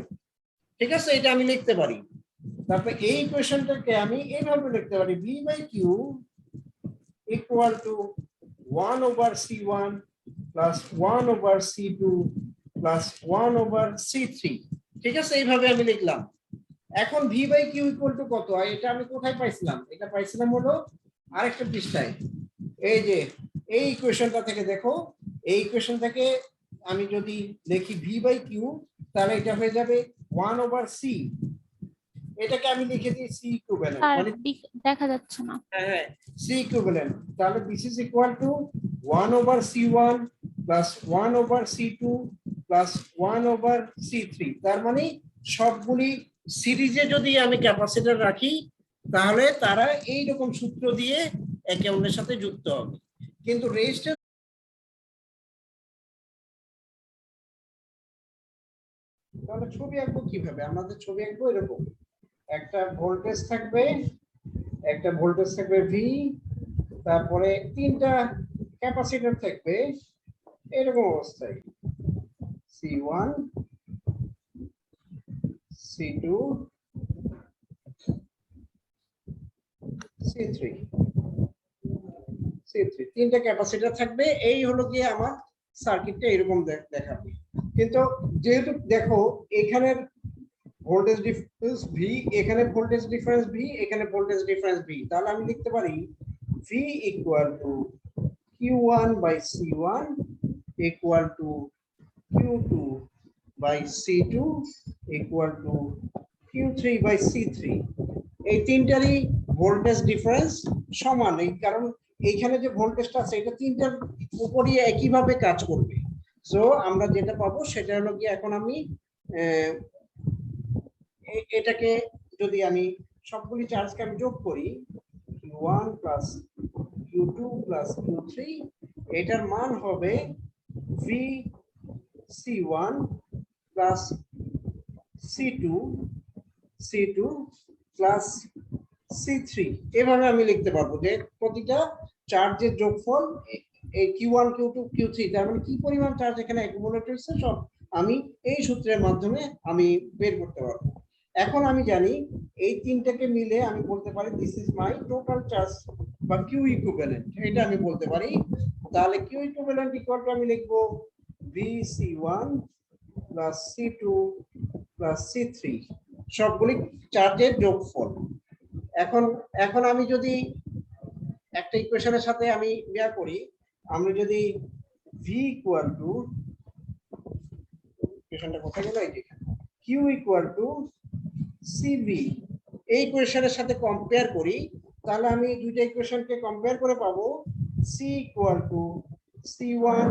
ঠিক আছে, এটা আমি লিখতে পারি। তারপরে এই ইকুয়েশনটাকে আমি এইভাবে লিখতে পারি V by Q equal to 1 over C1 plus 1 over C2 plus 1 over C3। ঠিক আছে, এইভাবে আমি লিখলাম। এখন V by Q equal to কত? আর এটা আমি কোথায় পাইছিলাম? এটা পাইছিলাম হলো আরেকটা পৃষ্ঠায়। এই যে এই ইকুয়েশনটা থেকে দেখো, এই ইকুয়েশন থেকে আমি যদি লিখি ভি বাই কিউ, তাহলে এটা হয়ে যাবে 1/c। এটাকে আমি লিখে দিই সি ইকুইভ্যালেন্ট, স্যার মানে দেখা যাচ্ছে না। হ্যাঁ সি ইকুইভ্যালেন্ট। তাহলে this is equal two 1/c1 plus 1/c2 plus 1/c3। তার মানে সবগুলি সিরিজে যদি আমি ক্যাপাসিটর রাখি, তাহলে তারা এই রকম সূত্র দিয়ে একে অন্যের সাথে যুক্ত হবে। কিন্তু রেজিস্টার তাহলে ছবি আঁকবো কিভাবে? আমাদের ছবি আঁকবো এরকম, একটা ভোল্টেজ থাকবে, একটা ভোল্টেজ থাকবে ভি, তারপরে তিনটা ক্যাপাসিটর থাকবে এরকম অবস্থায়, C1 C2 C3 তিনটা ক্যাপাসিটর থাকবে। এই হলো গিয়ে আমার সার্কিটটা এরকম দেখাবে। কিন্তু যেহেতু দেখো এখানের ভোল্টেজ ডিফারেন্স ভি, এখানে ভোল্টেজ ডিফারেন্স ভি, এখানে ভোল্টেজ ডিফারেন্স ভি, তাহলে আমি লিখতে পারি V equal to Q1 by C1 equal to Q2 by C2 equal to Q3 by C3। এই তিনটারই ভোল্টেজ ডিফারেন্স সমান, এই কারণ এইখানে যে ভোল্টেজটা আছে এটা তিনটার উপরই একইভাবে কাজ করবে। সো আমরা যেটা পাবো সেটা হলো কি, এখন আমি এটাকে যদি আমি সবগুলি চার্জকে আমি যোগ করি, Q1 plus Q2 plus Q3, এটার মান হবে VC1 plus C2 plus C3। এভাবে আমি লিখতে পারবো যে প্রতিটা চার্জের যোগফল এই Q1 Q2 Q3, তার মানে কি পরিমাণ চার্জ এখানে অ্যাকুমুলেট হয়েছে সব আমি এই সূত্রের মাধ্যমে আমি বের করতে পারবো। এখন আমি জানি এই তিনটাকে মিলে আমি বলতে পারি this is my total charge বা কিউ ইকুইভ্যালেন্ট, এটা আমি বলতে পারি। তাহলে কিউ ইকুইভ্যালেন্ট ইকুয়াল টু আমি লিখবো VC1 plus C2 plus C3, সবগুলি চার্জের যোগফল। এখন আমি যদি একটা ইকুয়েশনের সাথে আমি ইয়া করি, আমি যদি V ইকুয়াল টু, ইকুয়েশনটা কোথায় গেল, এই যে Q ইকুয়াল টু CV এই ইকুয়েশনের সাথে কম্পেয়ার করি, তাহলে আমি দুইটা ইকুয়েশনকে কম্পেয়ার করে পাবো C equal to C1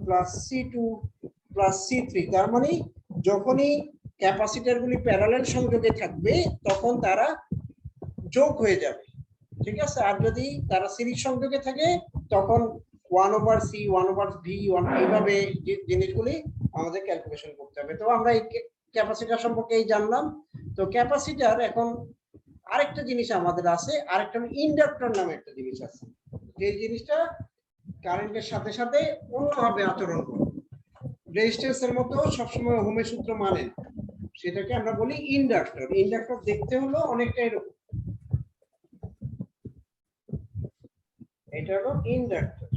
plus C2 plus C3। তার মানে যখনই ক্যাপাসিটরগুলি প্যারালাল সংযোগে থাকবে তখন তারা যোগ হয়ে যাবে, ঠিক আছে। আর যদি তারা সিরিজ সংযোগে থাকে তখন 1/c 1/v 1 এইভাবে জিনিসগুলি আমাদের ক্যালকুলেশন করতে হবে। তো আমরা এই ক্যাপাসিটর সম্পর্কে এই জানলাম। তো ক্যাপাসিটর, এখন আরেকটা জিনিস আমাদের আছে, আরেকটা ইন্ডাক্টর নামে একটা জিনিস আছে, যে জিনিসটা কারেন্টের সাথে সাথে অন্যভাবে আচরণ করে, রেজিস্ট্যান্সের মতো সবসময় ওহমের সূত্র মানে, সেটাকে আমরা বলি ইন্ডাক্টর। ইন্ডাক্টর দেখতে হলো অনেকটা এরকম, এটা হলো ইন্ডাক্টর।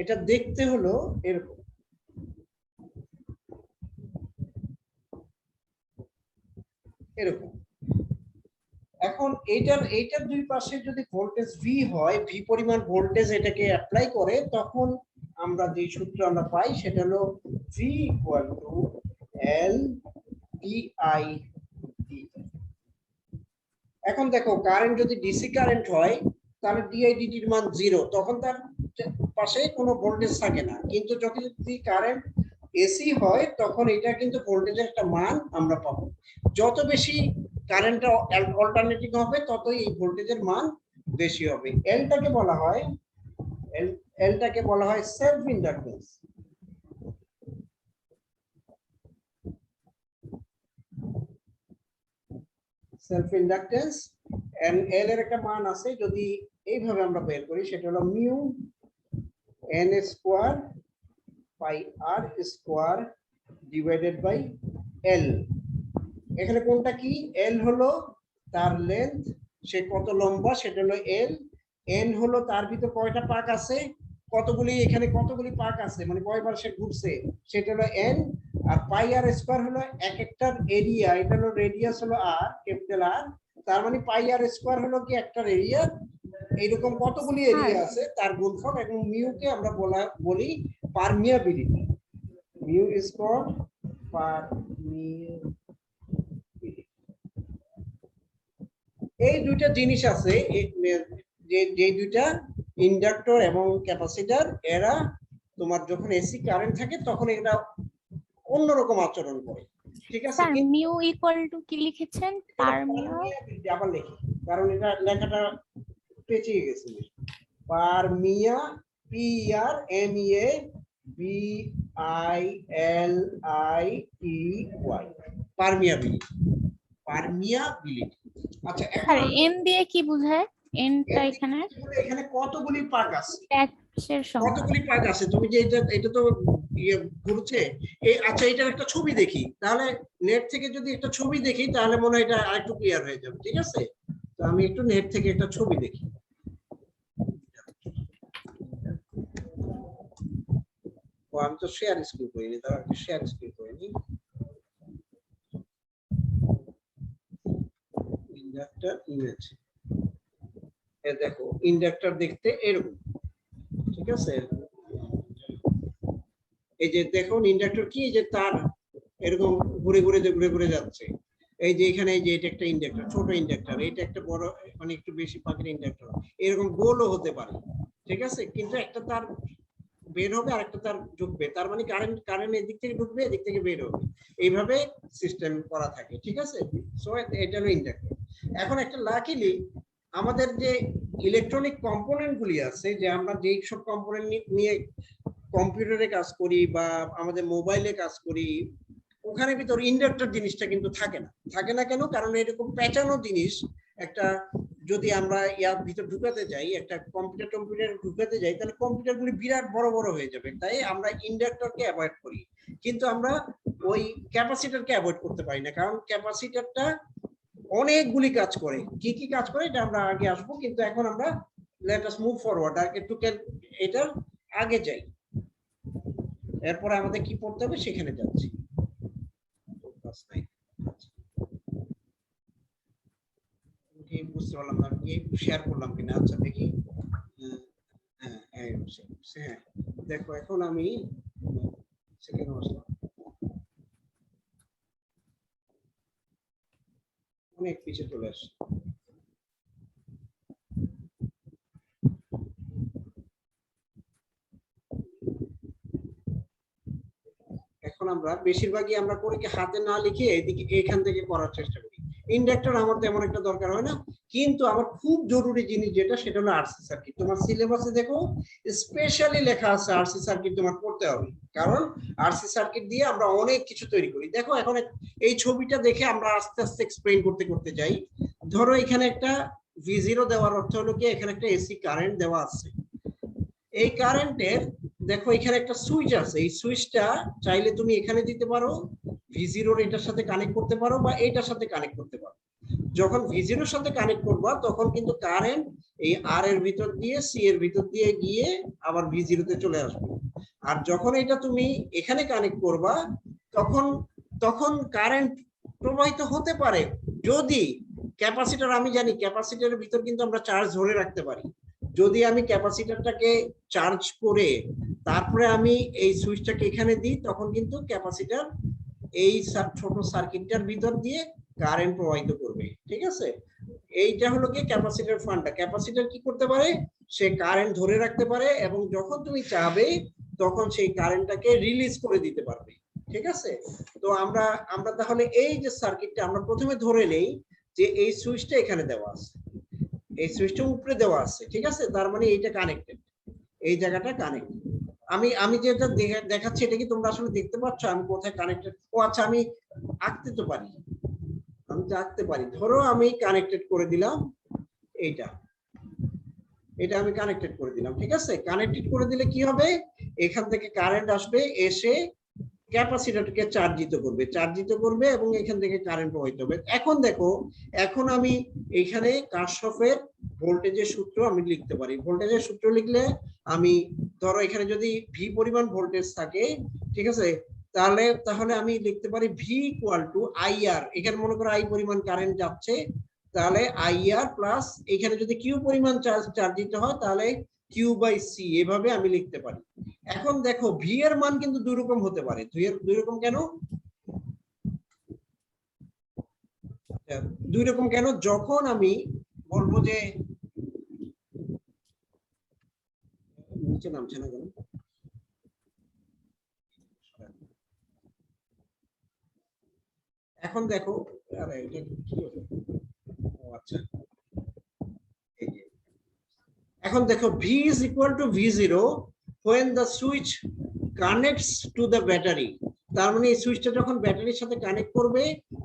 এটা দেখতে হলো এরকম, এরকম। এখন এইটার দুই পাশে যদি ভোল্টেজ ভি হয়, ভি পরিমাণ ভোল্টেজ এটাকে অ্যাপ্লাই করে, তখন আমরা যে সূত্র আমরা পাই সেটা হলো V equal to L DI D. এখন দেখো কারেন্ট যদি ডিসি কারেন্ট হয় তাহলে ডিআই ডিটির মান 0, তখন তার পাশে কোনো ভোল্টেজ থাকে না। কিন্তু যখন যদি কারেন্ট এসি হয় তখন এটা কিন্তু ভোল্টেজের একটা মান আমরা পাবো। যত বেশি কারেন্টটা অল্টারনেটিং হবে ততই এই ভোল্টেজের মান বেশি হবে। এলটাকে বলা হয় সেলফ ইন্ডাকটেন্স। সেলফ ইন্ডাকটেন্স এল এর একটা মান আছে, যদি এইভাবে আমরা বের করি সেটা হলো mu N square by R square divided by L. এখানে কোনটা কি? এল হলো তার লেন্থ, সে কত লম্বা সেটা হলো এল। এন হলো তার ভিতর কয়টা পাক আছে, কতগুলি এখানে কতগুলি পাক আছে মানে কয়বার সে ঘুরছে সেটা হলো n, আর পাই আর স্কয়ার হলো এক একটার এরিয়া, এটা হলো রেডিয়াস হলো r ক্যাপিটাল R, তার মানে পাই আর স্কয়ার হলো কি একটা এরিয়া, এইরকম কতগুলি এরিয়া আছে তার গুণফল, এবং মিউ কে আমরা বলি permeability. Mu is called permeability. এই দুইটা জিনিস আছে যে দুইটা ইন্ডাক্টর এবং ক্যাপাসিটর, এরা তোমার যখন এসি কারেন্ট থাকে তখন এটা অন্যরকম আচরণ করে, ঠিক আছে? স্যার মিউ ইকুয়াল টু কি লিখেছেন? পারমিয়াবিলিটি আবার লিখি কারণ এটা লেখাটা পেঁচিয়ে গেছে। পারমিয়া P R M E A B I L I T Y, permeability. Permeability. আচ্ছা স্যার এন দিয়ে কি বোঝায়? এনটা এখানে এখানে কতগুলি পাক আছে, ট্যাক্সের সংখ্যা। কতগুলি পাক আছে তুমি যে এটা তো ঘুরছে এই, আচ্ছা এটার একটা ছবি দেখি, তাহলে নেট থেকে যদি একটা ছবি দেখি তাহলে মনে হয় এটা আরেকটু ক্লিয়ার হয়ে যাবে, ঠিক আছে? তো আমি একটু নেট থেকে একটা ছবি দেখি। ও আমি তো শেয়ার স্ক্রিন করিনি, তাহলে আমি শেয়ার স্ক্রিন করিনি। ইন্ডাক্টর ইমেজ, এই দেখো ইন্ডাক্টর দেখতে এরকম, ঠিক আছে? এই যে দেখুন ইন্ডাক্টর কি, এই যে তার এরকম ঘুরে ঘুরে যাচ্ছে। এই যে এখানে এই যে এটা একটা ইন্ডাক্টর, ছোট ইন্ডাক্টর, এটা একটা বড় মানে একটু বেশি পাকের ইন্ডাক্টর, এরকম গোলও হতে পারে, ঠিক আছে? কিন্তু একটা তার বের হবে আর একটা তার ঢুকবে, তার মানে কারেন্ট এদিক থেকে ঢুকবে এদিক থেকে বের হবে, এইভাবে সিস্টেম করা থাকে, ঠিক আছে? সো এটা হলো ইন্ডাক্টর। এখন একটা লাকিলি আমাদের যে ইলেকট্রনিক কম্পোনেন্ট গুলি আছে, যে আমরা যেই সব কম্পোনেন্ট নিয়ে কম্পিউটারে কাজ করি বা আমাদের মোবাইলে কাজ করি, ওখানে ভিতর ইন্ডাক্টর জিনিসটা কিন্তু থাকে না কেন? কারণ এরকম পেঁচানো জিনিস একটা যদি আমরা ইয়ার ভিতর ঢুকাতে যাই, একটা কম্পিউটার ঢুকাতে যাই, তাহলে কম্পিউটার গুলি বিরাট বড় হয়ে যাবে, তাই আমরা ইন্ডাক্টরকে অ্যাভয়েড করি। কিন্তু আমরা ওই ক্যাপাসিটরকে অ্যাভয়েড করতে পারি না, কারণ ক্যাপাসিটরটা অনেকগুলি কাজ করে। কি কি কাজ করে এটা আমরা আগে আসবো, কিন্তু এখন আমরা লেট আস মুভ ফরওয়ার্ড, আর একটু এটার আগে যাই, এরপরে আমাদের কি পড়তে হবে সেখানে যাচ্ছি। বুঝতে পারলাম না কি শেয়ার করলাম কিনা, আচ্ছা দেখি। হ্যাঁ দেখো এখন আমি সেকেন্ড আসলাম, অনেক পিছিয়ে চলে আসছি। এখন আমরা বেশিরভাগই আমরা করে কি হাতে না লিখে এদিকে এখান থেকে করার চেষ্টা করি। ইন্ডাক্টর আমার তেমন একটা দরকার হয় না, কিন্তু আমার খুব জরুরি জিনিস যেটা সেটা হলো আরসি সার্কিট। তোমার সিলেবাসে দেখো স্পেশালি লেখা আছে আরসি সার্কিট তোমার পড়তে হবে, কারণ আরসি সার্কিট দিয়ে আমরা অনেক কিছু তৈরি করি। দেখো এখন এই ছবিটা দেখে আমরা আস্তে আস্তে এক্সপ্লেইন করতে যাই। ধরো এখানে একটা V0 দেওয়ার অর্থ হলো কি এখানে একটা এসি কারেন্ট দেওয়া আছে। এই কারেন্টের দেখো এখানে একটা সুইচ আছে, এই সুইচটা চাইলে তুমি এখানে দিতে পারো, V0 এটার সাথে কানেক্ট করতে পারো বা এটার সাথে কানেক্ট করতে পারো। যখন V0 এর সাথে কানেক্ট করবা তখন কিন্তু কারেন্ট এই R এর ভিতর দিয়ে C এর ভিতর দিয়ে গিয়ে আবার V0 তে চলে আসবে। আর যখন এটা তুমি এখানে কানেক্ট করবা তখন কারেন্ট প্রবাহিত হতে পারে যদি ক্যাপাসিটর, আমি জানি ক্যাপাসিটরের ভিতর কিন্তু আমরা চার্জ ধরে রাখতে পারি। যদি আমি ক্যাপাসিটরটাকে চার্জ করে তারপরে আমি এই সুইচটাকে এখানে দিই, তখন কিন্তু ক্যাপাসিটর এই ছোট সার্কিটটার ভিতর দিয়ে কারেন্ট প্রবাহিত করবে, ঠিক আছে? এইটা হলো কি ক্যাপাসিটর ফান্ডা। ক্যাপাসিটর কি করতে পারে, সে কারেন্ট ধরে রাখতে পারে এবং যখন তুমি চাবে তখন সেই কারেন্টটাকে রিলিজ করে দিতে পারবে, ঠিক আছে? তো আমরা তাহলে এই যে সার্কিটটা আমরা প্রথমে ধরে নেই যে এই সুইচটা এখানে দেওয়া আছে, এই সুইচটা উপরে দেওয়া আছে, ঠিক আছে? তার মানে এইটা কানেক্টেড, এই জায়গাটা কানেক্টেড। আমি যেটা দেখাচ্ছি এটা কি তোমরা আসলে দেখতে পাচ্ছ আমি কোথায় কানেক্টেড? ও আচ্ছা, আমি আঁকতে তো পারি, আমি তো আঁকতে পারি। ধরো আমি কানেক্টেড করে দিলাম, এটা আমি কানেক্টেড করে দিলাম, ঠিক আছে? কানেক্টেড করে দিলে কি হবে, এখান থেকে কারেন্ট আসবে, এসে ক্যাপাসিটরকে চার্জিত করবে এবং এখান থেকে কারেন্ট প্রবাহিত হবে। এখন দেখো, এখন আমি এখানে কারশফের ভোল্টেজের সূত্র আমি লিখতে পারি। ভোল্টেজের সূত্র লিখলে আমি ধরো এখানে যদি ভি পরিমাণ ভোল্টেজ থাকে, ঠিক আছে, তাহলে আমি লিখতে পারি ভি ইকুয়াল টু আইআর। এখানে মনে করো আই পরিমাণ কারেন্ট যাচ্ছে, তাহলে আইআর প্লাস এখানে যদি কিউ পরিমাণ চার্জ দিতে হয় তাহলে কিউ বাই সি, এভাবে আমি লিখতে পারি। এখন দেখো ভি এর মান কিন্তু দুই রকম হতে পারে। দুই রকম কেন? দুই রকম কেন? যখন আমি বলবো যে নিচে নামছে না কেন, এখন দেখো, আরে এটা কি হলো? ও আচ্ছা, এই যে এখন দেখো V is equal to V0 when the switch connects to the battery। তার মানে এই সুইচটা যখন ব্যাটারির সাথে কানেক্ট করবে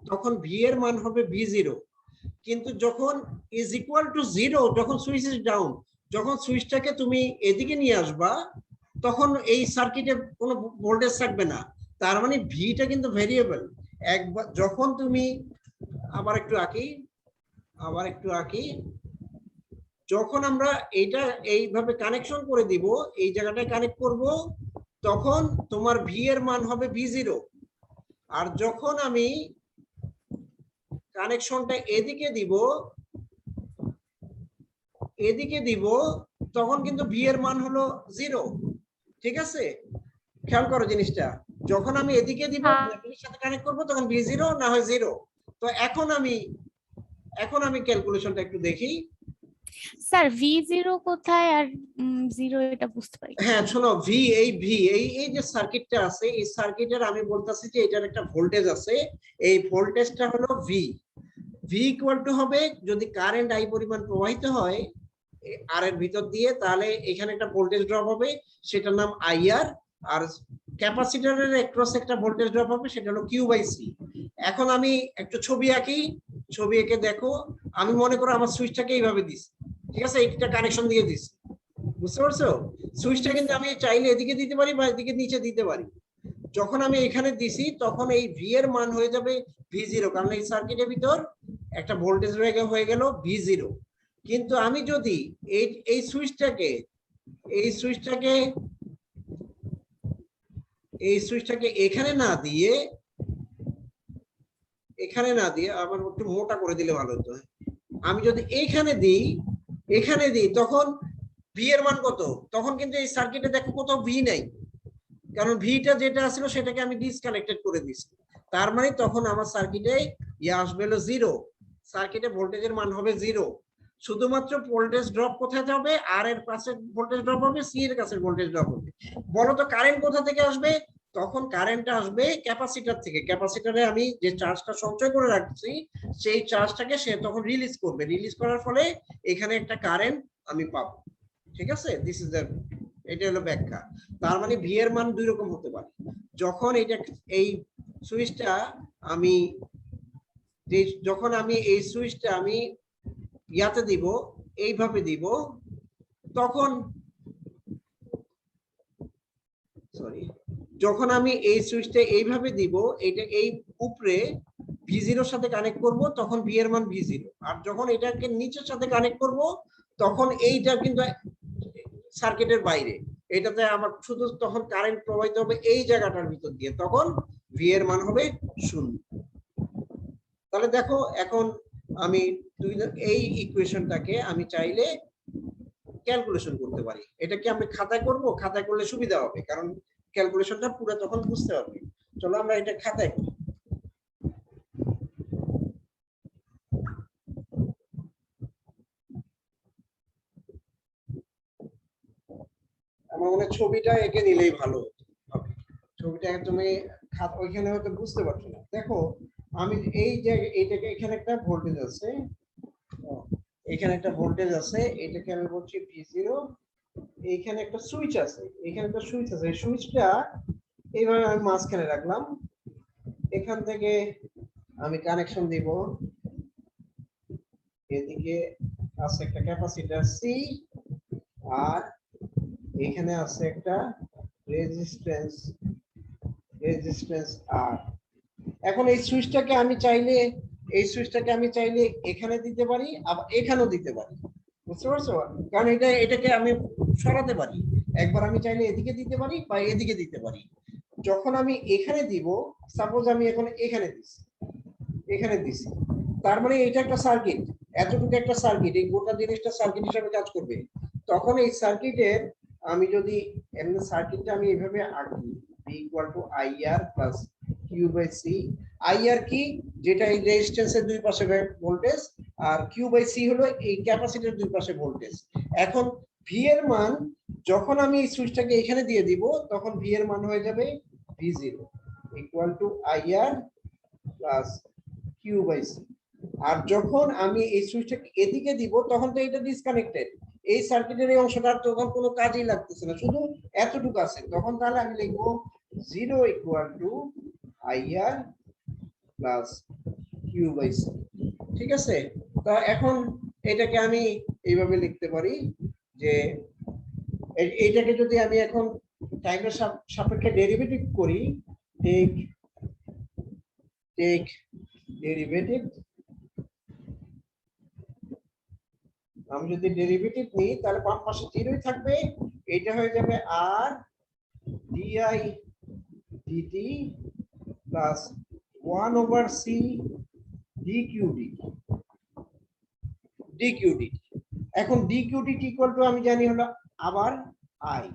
তখন V এর মান হবে V0। কিন্তু যখন is equal to 0, যখন সুইচ ইজ ডাউন, যখন সুইচটাকে তুমি এদিকে নিয়ে আসবা তখন এই সার্কিটে কোনো ভোল্টেজ থাকবে না। তার মানে ভিটা কিন্তু ভেরিয়েবল। একবার যখন তুমি আবার একটু আঁকি, যখন আমরা এইটা এইভাবে কানেকশন করে দিব, এই জায়গাটায় কানেক্ট করব, তখন তোমার ভি এর মান হবে V0। আর যখন আমি কানেকশনটা এদিকে দিব তখন কিন্তু ভি এর মান হলো 0। ঠিক আছে, খেয়াল করো জিনিসটা। যখন আমি এদিকে দিব, ব্যাটারির সাথে কানেক্ট করব, তখন V0 না হয় 0। তো এখন আমি ক্যালকুলেশনটা একটু দেখি। স্যার V0 কোথায় আর 0 এটা বুঝতে পারি। হ্যাঁ শোনো, এই যে সার্কিটটা আছে, এই সার্কিটের আমি বলতাছি যে এটার একটা ভোল্টেজ আছে। এই ভোল্টেজটা হলো ভি ইকুয়াল টু হবে, যদি কারেন্ট আই পরিমাণ প্রবাহিত হয় আর এর ভিতর দিয়ে, তাহলে এখানে একটা ভোল্টেজ ড্রপ হবে, সেটার নাম আইআর। আর ক্যাপাসিটরের অ্যাক্রস একটা ভোল্টেজ ড্রপ হবে, সেটা হলো কিউ বাই সি। এখন আমি একটু ছবি এঁকে দেখো। আমি মনে করো আমার সুইচটাকে এইভাবে দিছি, ঠিক আছে, এইটা কানেকশন দিয়ে দিছি, বুঝতে পারছো? সুইচটা কিন্তু আমি চাইলে এদিকে দিতে পারি বা এদিকে নিচে দিতে পারি। যখন আমি এখানে দিছি তখন এই ভি এর মান হয়ে যাবে V0, কারণ এই সার্কিটের ভিতর একটা ভোল্টেজ হয়ে গেল V0। কিন্তু আমি যদি এই সুইচটাকে এখানে না দিয়ে আবার একটু মোটা করে দিলে ভালো হতো। আমি যদি এখানে দিই তখন ভি এর মান কত? তখন কিন্তু এই সার্কিটে দেখো কোথাও ভি নাই, কারণ ভিটা যেটা ছিল সেটাকে আমি ডিসকানেক্টেড করে দিয়েছি। তার মানে তখন আমার সার্কিটে আসবে হলো 0, সার্কিটে ভোল্টেজের মান হবে 0। শুধুমাত্র ভোল্টেজ ড্রপ কোথায় যাবে? আর এর কাছে ভোল্টেজ ড্রপ হবে, সি এর কাছে ভোল্টেজ ড্রপ হবে। বলো তো কারেন্ট কোথা থেকে আসবে? তখন কারেন্টটা আসবে ক্যাপাসিটর থেকে। ক্যাপাসিটরে আমি যে চার্জটা সঞ্চয় করে রাখছি সেই চার্জটাকে সে তখন রিলিজ করবে। রিলিজ করার ফলে এখানে একটা কারেন্ট আমি পাবো। ঠিক আছে, দিস ইজ দ্য, এটা হলো ব্যাখ্যা। তার মানে ভি এর মান দুই রকম হতে পারে। যখন এই সুইচটা আমি ইয়াতে দিব, এইভাবে দিব, তখন যখন আমি এই সুইচটা এইভাবে দিব, এটা এই উপরে V0 এর সাথে কানেক্ট করব, তখন ভি এর মান V0। আর যখন এটাকে নিচের সাথে কানেক্ট করব তখন এইটা কিন্তু সার্কিটের বাইরে, এটাতে আমার শুধু তখন কারেন্ট প্রবাহিত হবে এই জায়গাটার ভিতর দিয়ে, তখন ভি এর মান হবে 0। তাহলে দেখো এখন আমি এই ইকুয়েশনটাকে আমি চাইলে ক্যালকুলেশন করতে পারি। এটা কি আমি খাতায় করব? খাতায় করলে সুবিধা হবে, কারণ ক্যালকুলেশনটা পুরো তখন বুঝতে পারবে। চলো আমরা এটা খাতায় করি। আমার মনে হয় ছবিটা এঁকে নিলেই ভালো হবে। ছবিটা তুমি ওইখানে হয়তো বুঝতে পারছো না। দেখো আমি এই যে এইটাকে, এখানে একটা ভোল্টেজ আছে, এটাকে আমি বলছি V0। এইখানে একটা সুইচ আছে, এই সুইচটা এইভাবে আমি মাঝখানে রাখলাম। এখান থেকে আমি কানেকশন দিব, এদিকে আছে একটা ক্যাপাসিটর সি, আর এখানে আছে একটা রেজিস্ট্যান্স আর। এখন এই সুইচটাকে আমি চাইলে এখানে দিতে পারি, আবার এখানেও দিতে পারি, বুঝতে পারছো? কারণ এটাকে আমি সরাতে পারি, একবার আমি চাইলে এদিকে দিতে পারি বা এদিকে দিতে পারি। যখন আমি এখানে দিব, সাপোজ আমি এখন এখানে দিছি, তার মানে এটা একটা সার্কিট, এতটুকু একটা সার্কিট, এই গোটা জিনিসটা সার্কিট হিসেবে কাজ করবে। তখন এই সার্কিটের আমি যদি এমনি সার্কিটটা আমি এইভাবে আঁকি, V equal to IR plus Q by C. IR কি, যেটা এই রেজিস্ট্যান্সের দুই পাশে ভোল্টেজ, আর কিউ বাই সি হলো এই ক্যাপাসিটরের দুই পাশে ভোল্টেজ। এখন ভি এর মান যখন আমি এই সুইচটাকে এখানে দিয়ে দিব, তখন ভি এর মান হয়ে যাবে V0 equal to IR plus Q by C. আর যখন আমি এই সুইচটাকে এদিকে দিব, তখন তো এটা ডিসকানেক্টেড, এই সার্কিটের এই অংশটা তখন কোনো কাজেই লাগতেছে না, শুধু এতটুকু আছে। তখন তাহলে আমি লিখবো 0 equal to IR plus Q by C. ঠিক আছে? তো এখন এটাকে আমি এইভাবে লিখতে পারি যে এইটাকে যদি আমি এখন টাইমের সাপেক্ষে ডেরিভেটিভ করি, টেক ডেরিভেটিভ, আমি যদি ডেরিভেটিভ নিই তাহলে বাম পাশে 0ই থাকবে, এটা হয়ে যাবে আর ডিআই ডিটি প্লাস 1/c ডিকিউডি ডিকিউডি। এখন ডিকিউডি ইকুয়াল টু আমি জানি হলো আবার আই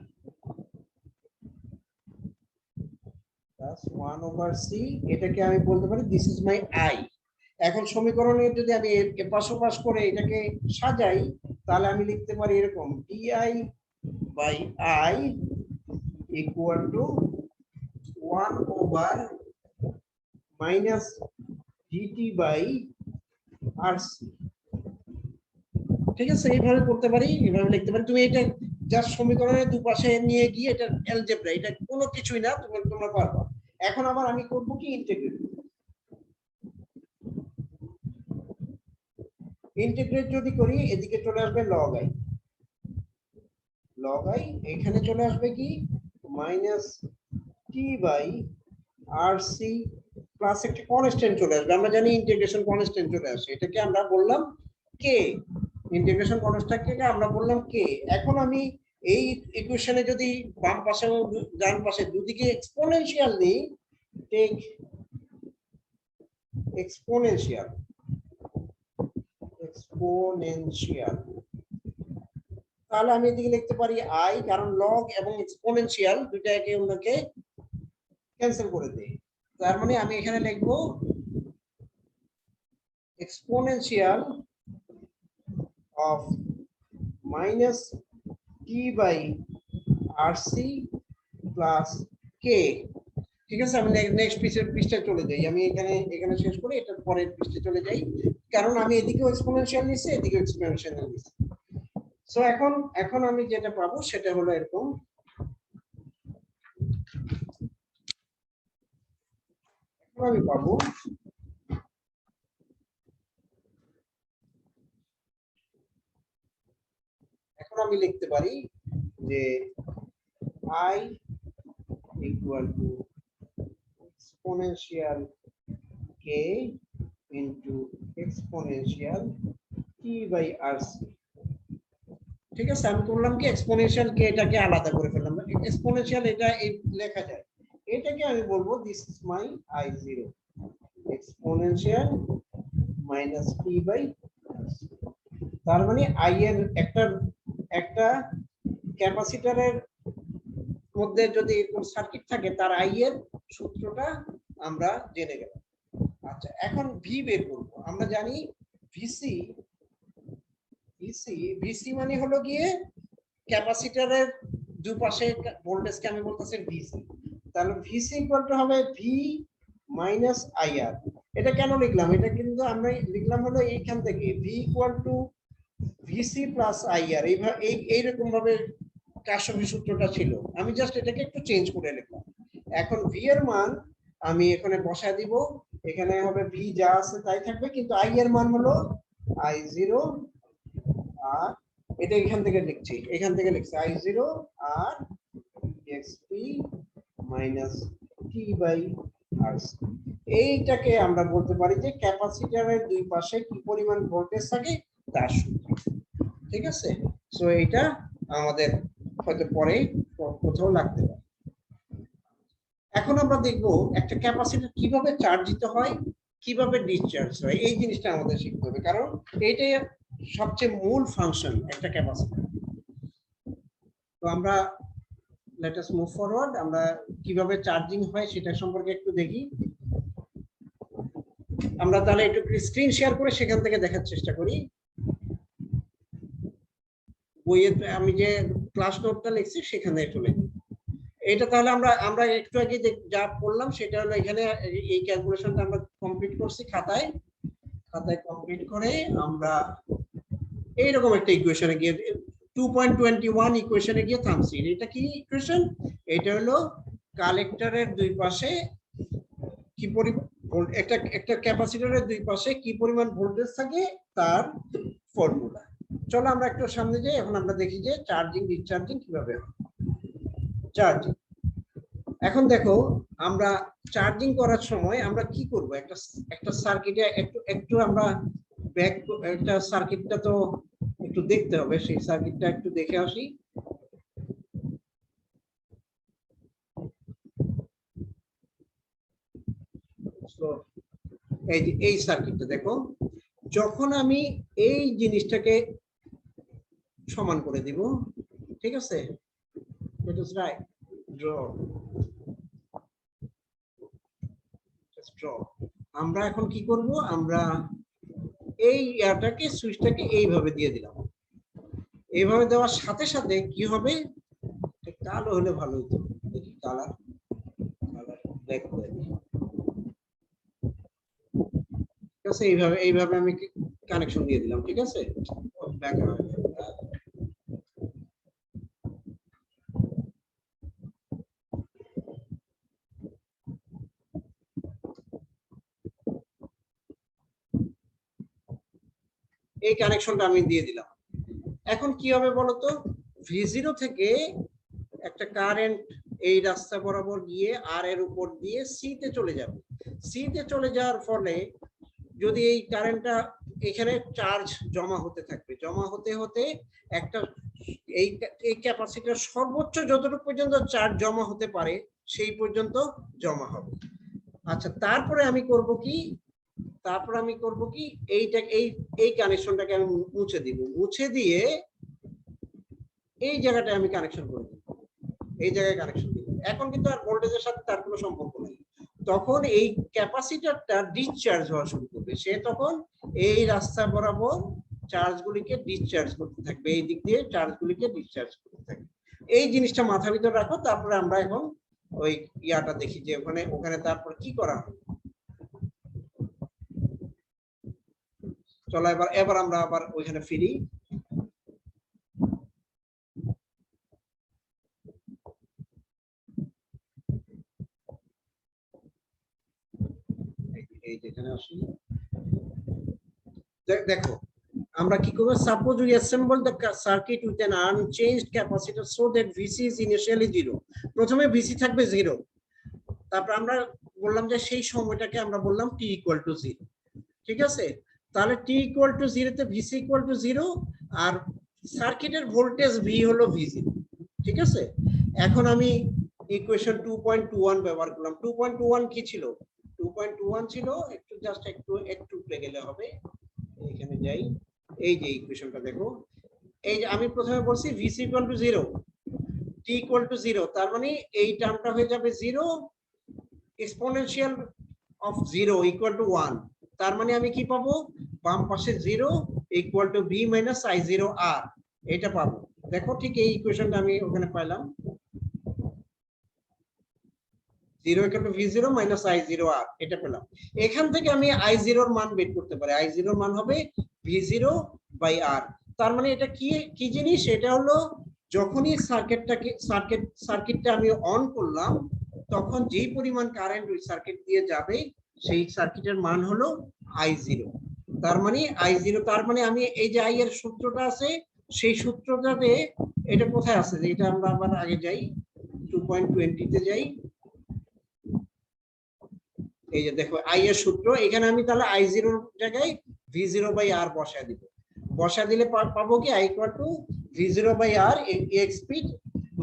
প্লাস 1/c, এটাকে আমি বলতে পারি দিস ইজ মাই আই। এখন সমীকরণে যদি আমি এপাশ ওপাশ করে এটাকে সাজাই, তাহলে আমি লিখতে পারি এরকম, DI by I equal to 1/- DT by RC. ঠিক আছে? এইভাবে করতে পারি, এইভাবে লিখতে পারি। তুমি এটা জাস্ট সমীকরণের দুপাশে নিয়ে গিয়ে এটা অ্যালজেব্রা, এটা কোনো কিছুই না, তোমরা পারবা। এখন আবার আমি করব কি, ইন্টিগ্রেট যদি করি, এদিকে চলে আসবে লগ আই, এখানে চলে আসবে কি minus T by R C plus একটা কনস্ট্যান্ট চলে আসবে। আমরা জানি ইন্টিগ্রেশন কনস্ট্যান্ট চলে আসে, এটাকে আমরা বললাম কে, ইন্টিগ্রেশন কনস্ট্যান্টকে আমরা বললাম কে। এখন আমি এই ইকুয়েশনে যদি বাম পাশে ও ডান পাশে দুদিকে এক্সপোনেনশিয়াল নিই, টেক এক্সপোনেনশিয়াল, তাহলে আমি এদিকে লিখতে পারি আই, কারণ লগ এবং এক্সপোনেনশিয়াল দুইটা একে অন্যকে ক্যান্সেল করে দেয়। তার মানে আমি এখানে লিখবো exponential of minus T by R C plus K. ঠিক আছে? আমি নেক্সট পৃষ্ঠায় চলে যাই, আমি এখানে শেষ করে এটা পরের পৃষ্ঠায় চলে যাই, কারণ আমি এদিকেও এক্সপোনেনশিয়াল নিচ্ছি, এদিকেও এক্সপোনেনশিয়াল নিচ্ছি। সো এখন আমি যেটা পাবো সেটা হলো এরকম, আমি পাবো এখন আমি লিখতে পারি যে i equal to exponential k into exponential t by rc। ঠিক আছে? আমি করলাম কি, এক্সপোনেনশিয়াল কে এটাকে আলাদা করে ফেললাম, এক্সপোনেনশিয়াল এটা লেখা যায়, এটাকে আমি বলবো this is my i0 exponential minus t by rc। তার মানে আই এর একটা ক্যাপাসিটরের মধ্যে যদি এরকম সার্কিট থাকে, তার আই এর সূত্রটা আমরা জেনে গেলাম। আচ্ছা, এখন ভি বের করব। আমরা জানি ভিসি মানে হলো গিয়ে ক্যাপাসিটরের দুপাশে ভোল্টেজকে আমি বলতেছি ভিসি। তাহলে ভিসি ইকুয়াল টু হবে ভি মাইনাস আইআর। এটা কেন লিখলাম? এটা কিন্তু আমরা লিখলাম হলো এইখান থেকে V equal two VC plus IR, এইরকম ভাবে কারশফের সূত্রটা ছিল, আমি জাস্ট এটাকে একটু চেঞ্জ করে লিখলাম। এখন ভি এর মান আমি এখানে বসায় দিব, এখানে হবে ভি যা আছে তাই থাকবে, কিন্তু আই এর মান হলো i0 আর এটা এখান থেকে লিখছি i0 আর exp minus T by RC. এইটাকে আমরা বলতে পারি যে ক্যাপাসিটরের দুই পাশে কি পরিমাণ ভোল্টেজ থাকে তার সূত্র। ঠিক আছে, সো এটা আমাদের হয়তো পরে কোথাও লাগতে পারে। এখন আমরা দেখব একটা ক্যাপাসিটর কিভাবে চার্জিত হয়, কিভাবে ডিসচার্জ হয়, এই জিনিসটা আমাদের শিখতে হবে, কারণ এইটাই সবচেয়ে মূল ফাংশন একটা ক্যাপাসিটর। তো আমরা লেট আস মুভ ফরওয়ার্ড, আমরা কিভাবে চার্জিং হয় সেটা সম্পর্কে একটু দেখি। আমরা তাহলে একটু স্ক্রিন শেয়ার করে সেখান থেকে দেখার চেষ্টা করি। বইয়ে আমি যে ক্লাস নোটটা লিখছি সেখানে একটু লিখি। এটা তাহলে আমরা একটু আগে যা পড়লাম সেটা হলো এখানে এই ক্যালকুলেশনটা আমরা কমপ্লিট করছি খাতায় কমপ্লিট করে আমরা এইরকম একটা ইকুয়েশনে গিয়ে 2.21 ইকুয়েশনে গিয়ে থামছি। এটা কি ইকুয়েশন? এটা হলো কালেক্টরের দুই পাশে কি পরিমাণ একটা ক্যাপাসিটরের দুই পাশে কি পরিমাণ ভোল্টেজ থাকে তার ফর্মুলা। চলো আমরা একটু সামনে যাই, এখন আমরা দেখি যে চার্জিং ডিসচার্জিং কিভাবে হয়। চার্জিং, এখন দেখো আমরা চার্জিং করার সময় আমরা কি করব, একটা সার্কিটে একটু আমরা ব্যাক, একটা সার্কিটটা তো একটু দেখতে হবে, সেই সার্কিটটা একটু দেখে আসি। এই যে এই সার্কিটটা দেখো, যখন আমি এই জিনিসটাকে সমান করে দিব, ঠিক আছে, ইট ইজ রাইট, ড্র। আমরা এখন কি করব, আমরা এই ইয়াটাকে সুইচটাকে এইভাবে দিয়ে দিলাম। এইভাবে দেওয়ার সাথে সাথে কি হবে, কালো হলে ভালো হতো, দেখি কালার ব্ল্যাক করে দিই। ঠিক আছে, এইভাবে আমি কানেকশন দিয়ে দিলাম, ঠিক আছে। এই কানেকশনটা আমি দিয়ে দিলাম। এখন কি হবে বলতো, V0 থেকে একটা কারেন্ট এই রাস্তা বরাবর গিয়ে আর এর উপর দিয়ে সি তে চলে যাবে। সি তে চলে যাওয়ার ফলে যদি এই কারেন্টটা এখানে চার্জ জমা হতে থাকবে, জমা হতে হতে একটা এই ক্যাপাসিটর সর্বোচ্চ যতটুকু পর্যন্ত চার্জ জমা হতে পারে সেই পর্যন্ত জমা হবে। আচ্ছা, তারপরে আমি করব কি, এইটা এই কানেকশনটাকে আমি মুছে দিব, মুছে দিয়ে এই জায়গাটায় আমি কানেকশন করে দিব, এই জায়গায় কানেকশন দিব। এখন কিন্তু আর ভোল্টেজের সাথে তার কোনো সম্পর্ক নেই। তখন এই ক্যাপাসিটরটা ডিসচার্জ হওয়া শুরু করবে, সে তখন এই রাস্তা বরাবর চার্জগুলিকে ডিসচার্জ করতে থাকবে, এই দিক দিয়ে চার্জগুলিকে ডিসচার্জ করতে থাকবে। এই জিনিসটা মাথার ভিতর রাখো। তারপরে আমরা এখন ওই ইয়াটা দেখি যে ওখানে তারপর কি করা হয়। চলো এবার আমরা আবার ওইখানে ফিরি। এই যেখানে আসি, দেখো আমরা কি করব, suppose we assemble the circuit with an unchanged capacitor so that VC is initially 0। প্রথমে ভিসি থাকবে 0, তারপর আমরা বললাম যে সেই সময়টাকে আমরা বললাম t = 0, ঠিক আছে। তাহলে t = 0 তে ভিসি = 0 আর সার্কিটের ভোল্টেজ ভি হলো v0, ঠিক আছে। এখন আমি ইকুয়েশন 2.21 ব্যবহার করলাম। 2.21 কি ছিল? 2.21 ছিল, একটু জাস্ট একটু গেলে হবে, এখানে যাই, এই যে ইকুয়েশনটা দেখো, এই যে আমি প্রথমে বলছি vc = 0, t = 0, তার মানে এই টার্মটা হয়ে যাবে 0, এক্সপোনেনশিয়াল অফ 0 = 1। তার মানে আমি কি পাবো, বাম পাশে 0 = v - i0r, এটা পাবো। দেখো ঠিক এই ইকুয়েশনটা আমি ওখানে পাইলাম, 0 = v0 - i0r, এটা পেলাম। এখান থেকে আমি i0 এর মান বের করতে পারি, i0 এর মান হবে v0/r। তার মানে এটা কি জিনিস, এটা হলো যখনই সার্কিটটা আমি অন করলাম তখন যেই পরিমাণ কারেন্ট ওই সার্কিট দিয়ে যাবে সেই সার্কিটের মান হলো i0। তার মানে i0, তার মানে আমি এই যে i এর সূত্রটা আছে সেই সূত্রটাতে, এটা কোথায় আছে, এটা আমরা আবার আগে যাই, 2.20 তে যাই। এই যে দেখো i এর সূত্র, এখানে আমি তাহলে i0 এর জায়গায় v0/r বসায় দিব। বসা দিলে পাবো কি I equal to V0 by R AX speed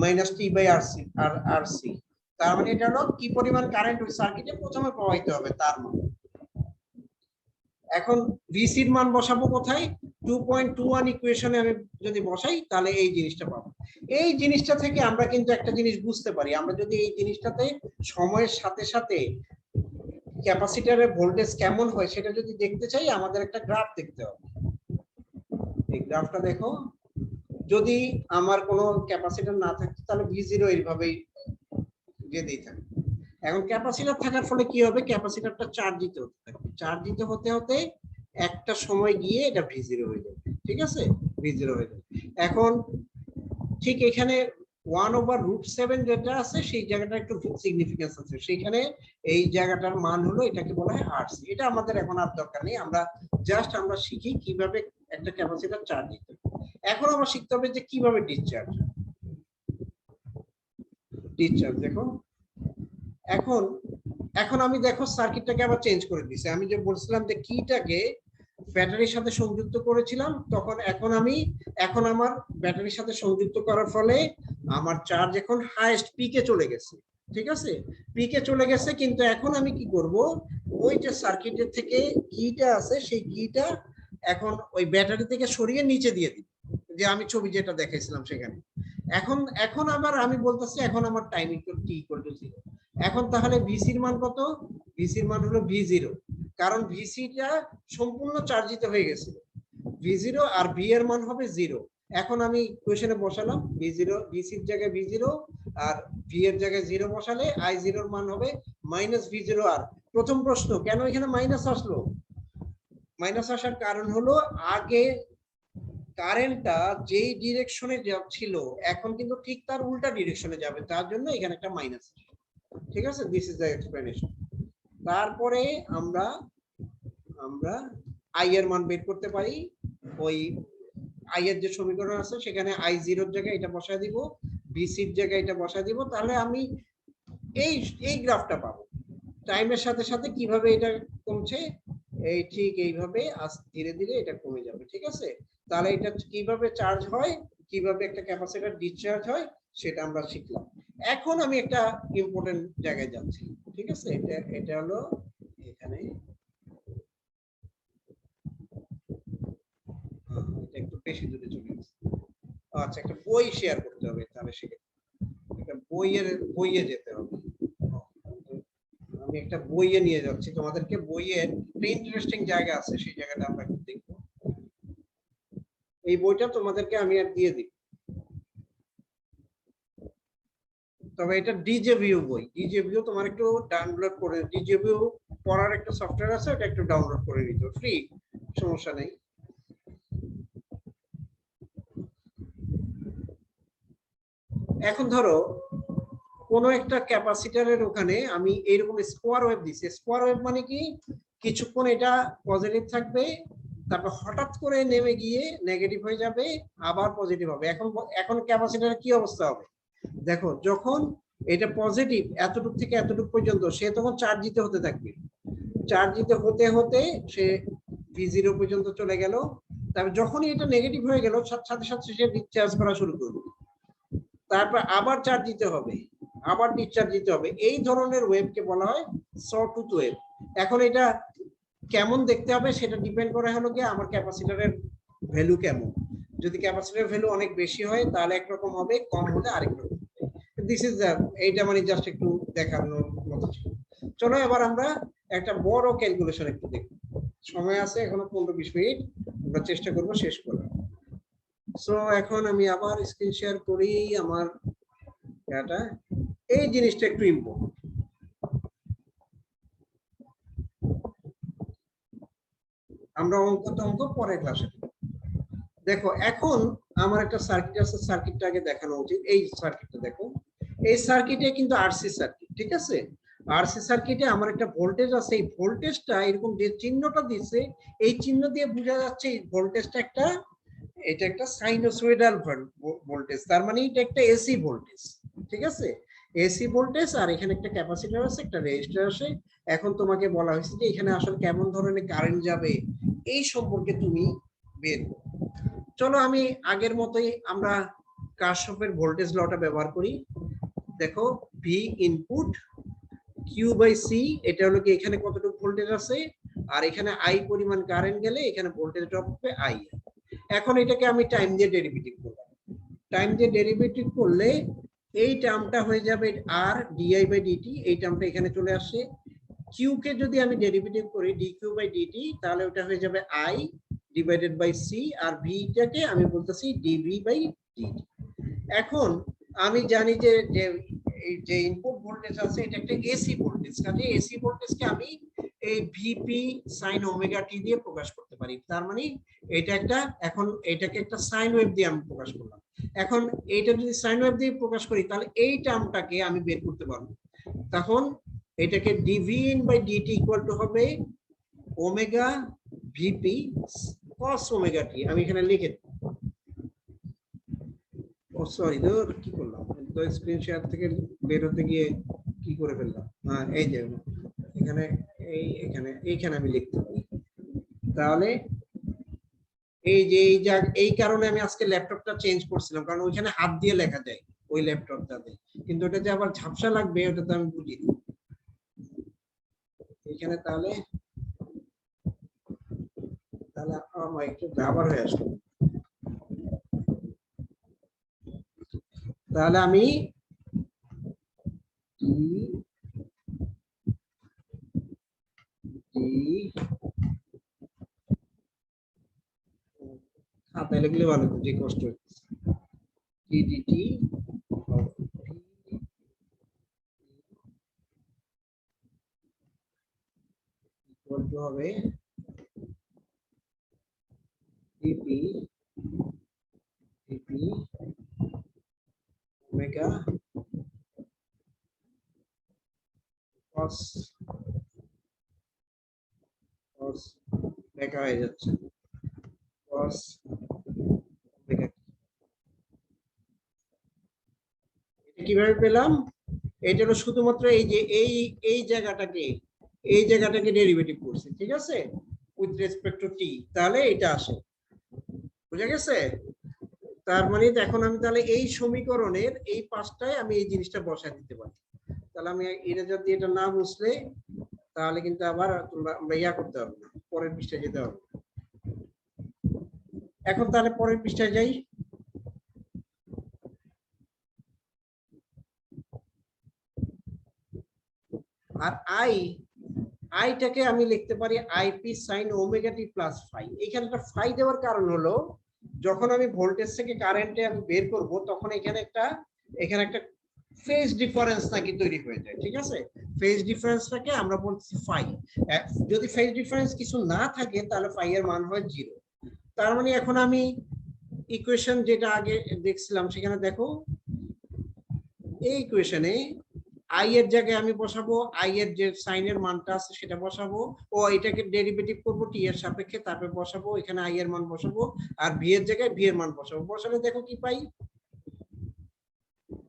minus T by RC। তার মানে এটা হলো কি পরিমাণ কারেন্ট ওই সার্কিটে প্রথমে প্রবাহিত হবে তার মান। এখন VC এর মান বসাবো কোথায়? 2.21 ইকুয়েশনে আমি যদি বসাই তাহলে এই জিনিসটা পাবো। এই জিনিসটা থেকে আমরা কিন্তু একটা জিনিস বুঝতে পারি, আমরা যদি এই জিনিসটাতে সময়ের সাথে সাথে ক্যাপাসিটরের ভোল্টেজ কেমন হয় সেটা যদি দেখতে চাই, আমাদের একটা গ্রাফ দেখতে হবে। এই গ্রাফটা দেখো, যদি আমার কোনো ক্যাপাসিটর না থাকতো তাহলে V0 এইভাবেই যেতেই থাকে। এখন ক্যাপাসিটর থাকার ফলে কি হবে, ক্যাপাসিটরটা চার্জ দিতে হতে থাকবে, চার্জ দিতে হতে হতে একটা সময় গিয়ে এটা V0 হয়ে যাবে। ঠিক আছে, V0 হয়ে যাবে। এখন ঠিক এখানে 1/√7 যেটা আছে সেই জায়গাটা একটু সিগনিফিকেন্স আছে, সেখানে এই জায়গাটার মান হলো, এটাকে বলা হয় RC। এটা আমাদের এখন আর দরকার নেই, আমরা জাস্ট আমরা শিখি কিভাবে একটা ক্যাপাসিটর চার্জ দিতে হবে। এখন আমরা শিখতে হবে যে কিভাবে ডিসচার্জ দেখো। এখন আমি দেখো সার্কিটটাকে আবার চেঞ্জ করে দিয়েছি। আমি যে বলছিলাম যে কিটাকে ব্যাটারির সাথে সংযুক্ত করেছিলাম, তখন এখন আমার ব্যাটারির সাথে সংযুক্ত করার ফলে আমার চার্জ এখন হাইয়েস্ট পিকে চলে গেছে। ঠিক আছে, পিকে চলে গেছে, কিন্তু এখন আমি কি করব, ওই যে সার্কিটের থেকে কিটা আছে সেই কিটা এখন ওই ব্যাটারি থেকে সরিয়ে নিচে দিয়ে দিই, যে আমি ছবি যেটা দেখাইছিলাম সেখানে। এখন আবার আমি বলতেছি এখন আমার time equal T equal to 0। এখন তাহলে ভিসির মান কত? ভিসির মান হলো V0, কারণ ভিসিটা সম্পূর্ণ চার্জিত হয়ে গেছে। V0 আর V এর মান হবে 0। এখন আমি কোশ্চেনে বসালাম V0, ভিসির জায়গায় V0 আর V এর জায়গায় 0 বসালে I0 এর মান হবে -V0 আর। প্রথম প্রশ্ন, কেন এখানে মাইনাস আসলো? মাইনাস আসার কারণ হলো আগে কারেন্টটা যেই ডিরেকশনে যাচ্ছিল এখন কিন্তু ঠিক তার উল্টা ডিরেকশনে যাবে, তার জন্য এখানে একটা মাইনাস। ঠিক আছে, দিস ইজ দ্য এক্সপ্লেনেশন। তারপরে আমরা আই এর মান বের করতে পারি। ওই আই এর যে সমীকরণ আছে সেখানে I0 এর জায়গায় এটা বসায় দিব, বিসি এর জায়গায় এটা বসায় দিব, তাহলে আমি এই গ্রাফটা পাবো। টাইমের সাথে সাথে কিভাবে এটা কমছে, এই ঠিক এইভাবে ধীরে ধীরে এটা কমে যাবে। ঠিক আছে, তাহলে এটা কিভাবে চার্জ হয়, কিভাবে একটা ক্যাপাসিটর ডিসচার্জ হয় সেটা আমরা শিখলাম। এখন আমি একটা ইম্পর্টেন্ট জায়গায় যাচ্ছি। ঠিক আছে, এটা হলো এখানে, এটা একটু বেশি দূরে চলে গেছে। আচ্ছা, একটা বই শেয়ার করতে হবে, তাহলে সেক্ষেত্রে একটা বইয়ে যেতে হবে। আমি একটা বইয়ে নিয়ে যাচ্ছি তোমাদেরকে, বইয়ের একটা ইন্টারেস্টিং জায়গা আছে, সেই জায়গাটা আমরা একটু দেখবো। এই বইটা তোমাদেরকে আমি আর দিয়ে দিই, তবে এটা ডিজেভিউ বই। ডিজেভিউ তোমার একটু ডাউনলোড করে, ডিজেভিউ পড়ার একটা সফটওয়্যার আছে, ওটা একটু ডাউনলোড করে নিতে, ফ্রি, সমস্যা নেই। এখন ধরো কোনো একটা ক্যাপাসিটরের ওখানে আমি এইরকম স্কোয়ার ওয়েভ দিছি। স্কোয়ার ওয়েভ মানে কি, কিছুক্ষণ এটা পজিটিভ থাকবে, তারপর হঠাৎ করে নেমে গিয়ে নেগেটিভ হয়ে যাবে, আবার পজিটিভ হবে। এখন ক্যাপাসিটরের কি অবস্থা হবে দেখো, যখন এটা পজিটিভ এতটুক থেকে এতটুক পর্যন্ত, সে তখন চার্জ দিতে হতে থাকবে, চার্জ দিতে হতে হতে সে V0 পর্যন্ত চলে গেল। তারপর যখনই এটা নেগেটিভ হয়ে গেল, সাথে সাথে সে ডিসচার্জ করা শুরু করবে, তারপর আবার চার্জ দিতে হবে, আবার ডিসচার্জ দিতে হবে। এই ধরনের ওয়েভকে বলা হয় সটুথ ওয়েভ। এখন এটা কেমন দেখতে হবে সেটা ডিপেন্ড করে হলো কি আমার ক্যাপাসিটরের ভ্যালু কেমন। যদি ক্যাপাসিটরের ভ্যালু অনেক বেশি হয় তাহলে একরকম হবে, কম হলে আরেক রকম। দিস ইজ দ্য, এইটা মানে জাস্ট একটু দেখানোর মতো ছিল। চলো এবার আমরা একটা বড় ক্যালকুলেশন একটু দেখব, সময় আছে এখনো 15-20 মিনিট, আমরা চেষ্টা করব শেষ করার। সো এখন আমি আবার স্ক্রিন শেয়ার করি আমার ডাটা। এই জিনিসটা একটু ইম্পর্টেন্ট, আমরা অঙ্ক পরের ক্লাসে দেখো। এখন আমার একটা সার্কিট আছে, সার্কিটটা আগে দেখানো উচিত। এই সার্কিটটা দেখো, এই সার্কিটে কিন্তু আরসি সার্কিট। ঠিক আছে, আরসি সার্কিটে আমার একটা ভোল্টেজ আছে, এই ভোল্টেজটা এরকম যে চিহ্নটা দিচ্ছে, এই চিহ্ন দিয়ে বোঝা যাচ্ছে এই ভোল্টেজটা এটা একটা সাইনোসয়েডাল ভোল্টেজ, তার মানে এটা একটা এসি ভোল্টেজ। ঠিক আছে, এসি ভোল্টেজ, আর এখানে একটা ক্যাপাসিটর আছে, একটা রেজিস্টর আছে। এখন তোমাকে বলা হয়েছে যে এখানে আসলে কেমন ধরনের কারেন্ট যাবে এই সম্পর্কে তুমি বের করো। চলো আমি আগের মতোই আমরা কারশফের ভোল্টেজ লটা ব্যবহার করি। দেখো V input Q by C, এটা হলো কি এখানে কতটুকু ভোল্টেজ আছে আর এখানে আই পরিমাণ কারেন্ট গেলে এখানে ভোল্টেজ ড্রপ হবে আই। এখন এটাকে আমি টাইম দিয়ে ডেরিভেটিভ করব। টাইম দিয়ে ডেরিভেটিভ করলে এই টার্মটা হয়ে যাবে আর ডিআই বাই ডিটি, এই টার্মটা এখানে চলে আসে। কিউ কে যদি আমি ডেরিভেটিভ করি ডি কিউ বাই ডিটি, তাহলে ওটা হয়ে যাবে আই ডিভাইডেড বাই সি, আর ভিটাকে আমি বলতেছি ডিভি বাই ডিটি। এখন আমি জানি যে যে ইনপুট ভোল্টেজ আছে এটা একটা এসি ভোল্টেজ, কাজে এসি ভোল্টেজকে আমি এই ভিপি সাইন ওমেগা টি দিয়ে প্রকাশ করতে পারি। তার মানে এটা একটা, এখন এটাকে একটা সাইন ওয়েভ দিয়ে আমি প্রকাশ করলাম। এখন এইটা যদি সাইন ওয়েভ দিয়ে প্রকাশ করি তাহলে এই টার্মটাকে আমি বের করতে পারবো। তখন এটাকে DV in by DT equal to হবে omega VP cos omega T. আমি এখানে লিখে দিই, ও সরি কি করলাম, তো স্ক্রিন শেয়ার থেকে বের হতে গিয়ে কি করে ফেললাম। হ্যাঁ এই যে এখানে এইখানে আমি লিখতে পারি। তাহলে এই যে এই কারণে আমি আজকে ল্যাপটপটা চেঞ্জ করছিলাম, কারণ ওইখানে হাত দিয়ে লেখা যায় ওই ল্যাপটপটাতে, কিন্তু ওটা যে আবার ঝাপসা লাগবে ওটা তো আমি বুঝি না। এখানে তাহলে আমার একটু ব্যবহার হয়ে আসলো। তাহলে আমি খাতায় লিখলে ভালো, যে কষ্ট হচ্ছে ডিডিটি ইকুয়াল টু হবে ডিপি ডিপি ওমেগা কস কস লেখা হয়ে যাচ্ছে কস ওমেগা। এটা কিভাবে পেলাম? এটা হলো শুধুমাত্র এই যে এই জায়গাটাকে ডেরিভেটিভ করছি, ঠিক আছে, উইথ রেসপেক্ট টু টি, তাহলে এটা আসে। বুঝা গেছে? তার মানে এখন আমি তাহলে এই সমীকরণের এই পাশটায় আমি এই জিনিসটা বসায় দিতে পারি। তাহলে আমি এটা যদি এটা না বুঝলে তাহলে কিন্তু আবার আমরা ইয়া করতে হবে না, পরের পৃষ্ঠায় যেতে হবে। এখন তাহলে পরের পৃষ্ঠায় যাই। আর আইটাকে আমি লিখতে পারি IP sine omega t plus phi. এখানে একটা ফাই দেওয়ার কারণ হলো যখন আমি ভোল্টেজ থেকে কারেন্টে আমি বের করব তখন এখানে একটা ফেজ ডিফারেন্স নাকি তৈরি হয়ে যায়, ঠিক আছে। ফেজ ডিফারেন্সটাকে আমরা বলছি ফাই। যদি ফেজ ডিফারেন্স কিছু না থাকে তাহলে ফাই এর মান হয় 0। তার মানে এখন আমি ইকুয়েশন যেটা আগে দেখছিলাম সেখানে দেখো এই ইকুয়েশনে আই এর জায়গায় আমি বসাবো আই এর যে সাইনের মানটা আছে সেটা বসাবো, ও এটাকে ডেরিভেটিভ করব টি এর সাপেক্ষে, তারপরে বসাবো এখানে আই এর মান বসাবো, আর ভি এর জায়গায় ভি এর মান বসাবো। বসালে দেখো কি পাই,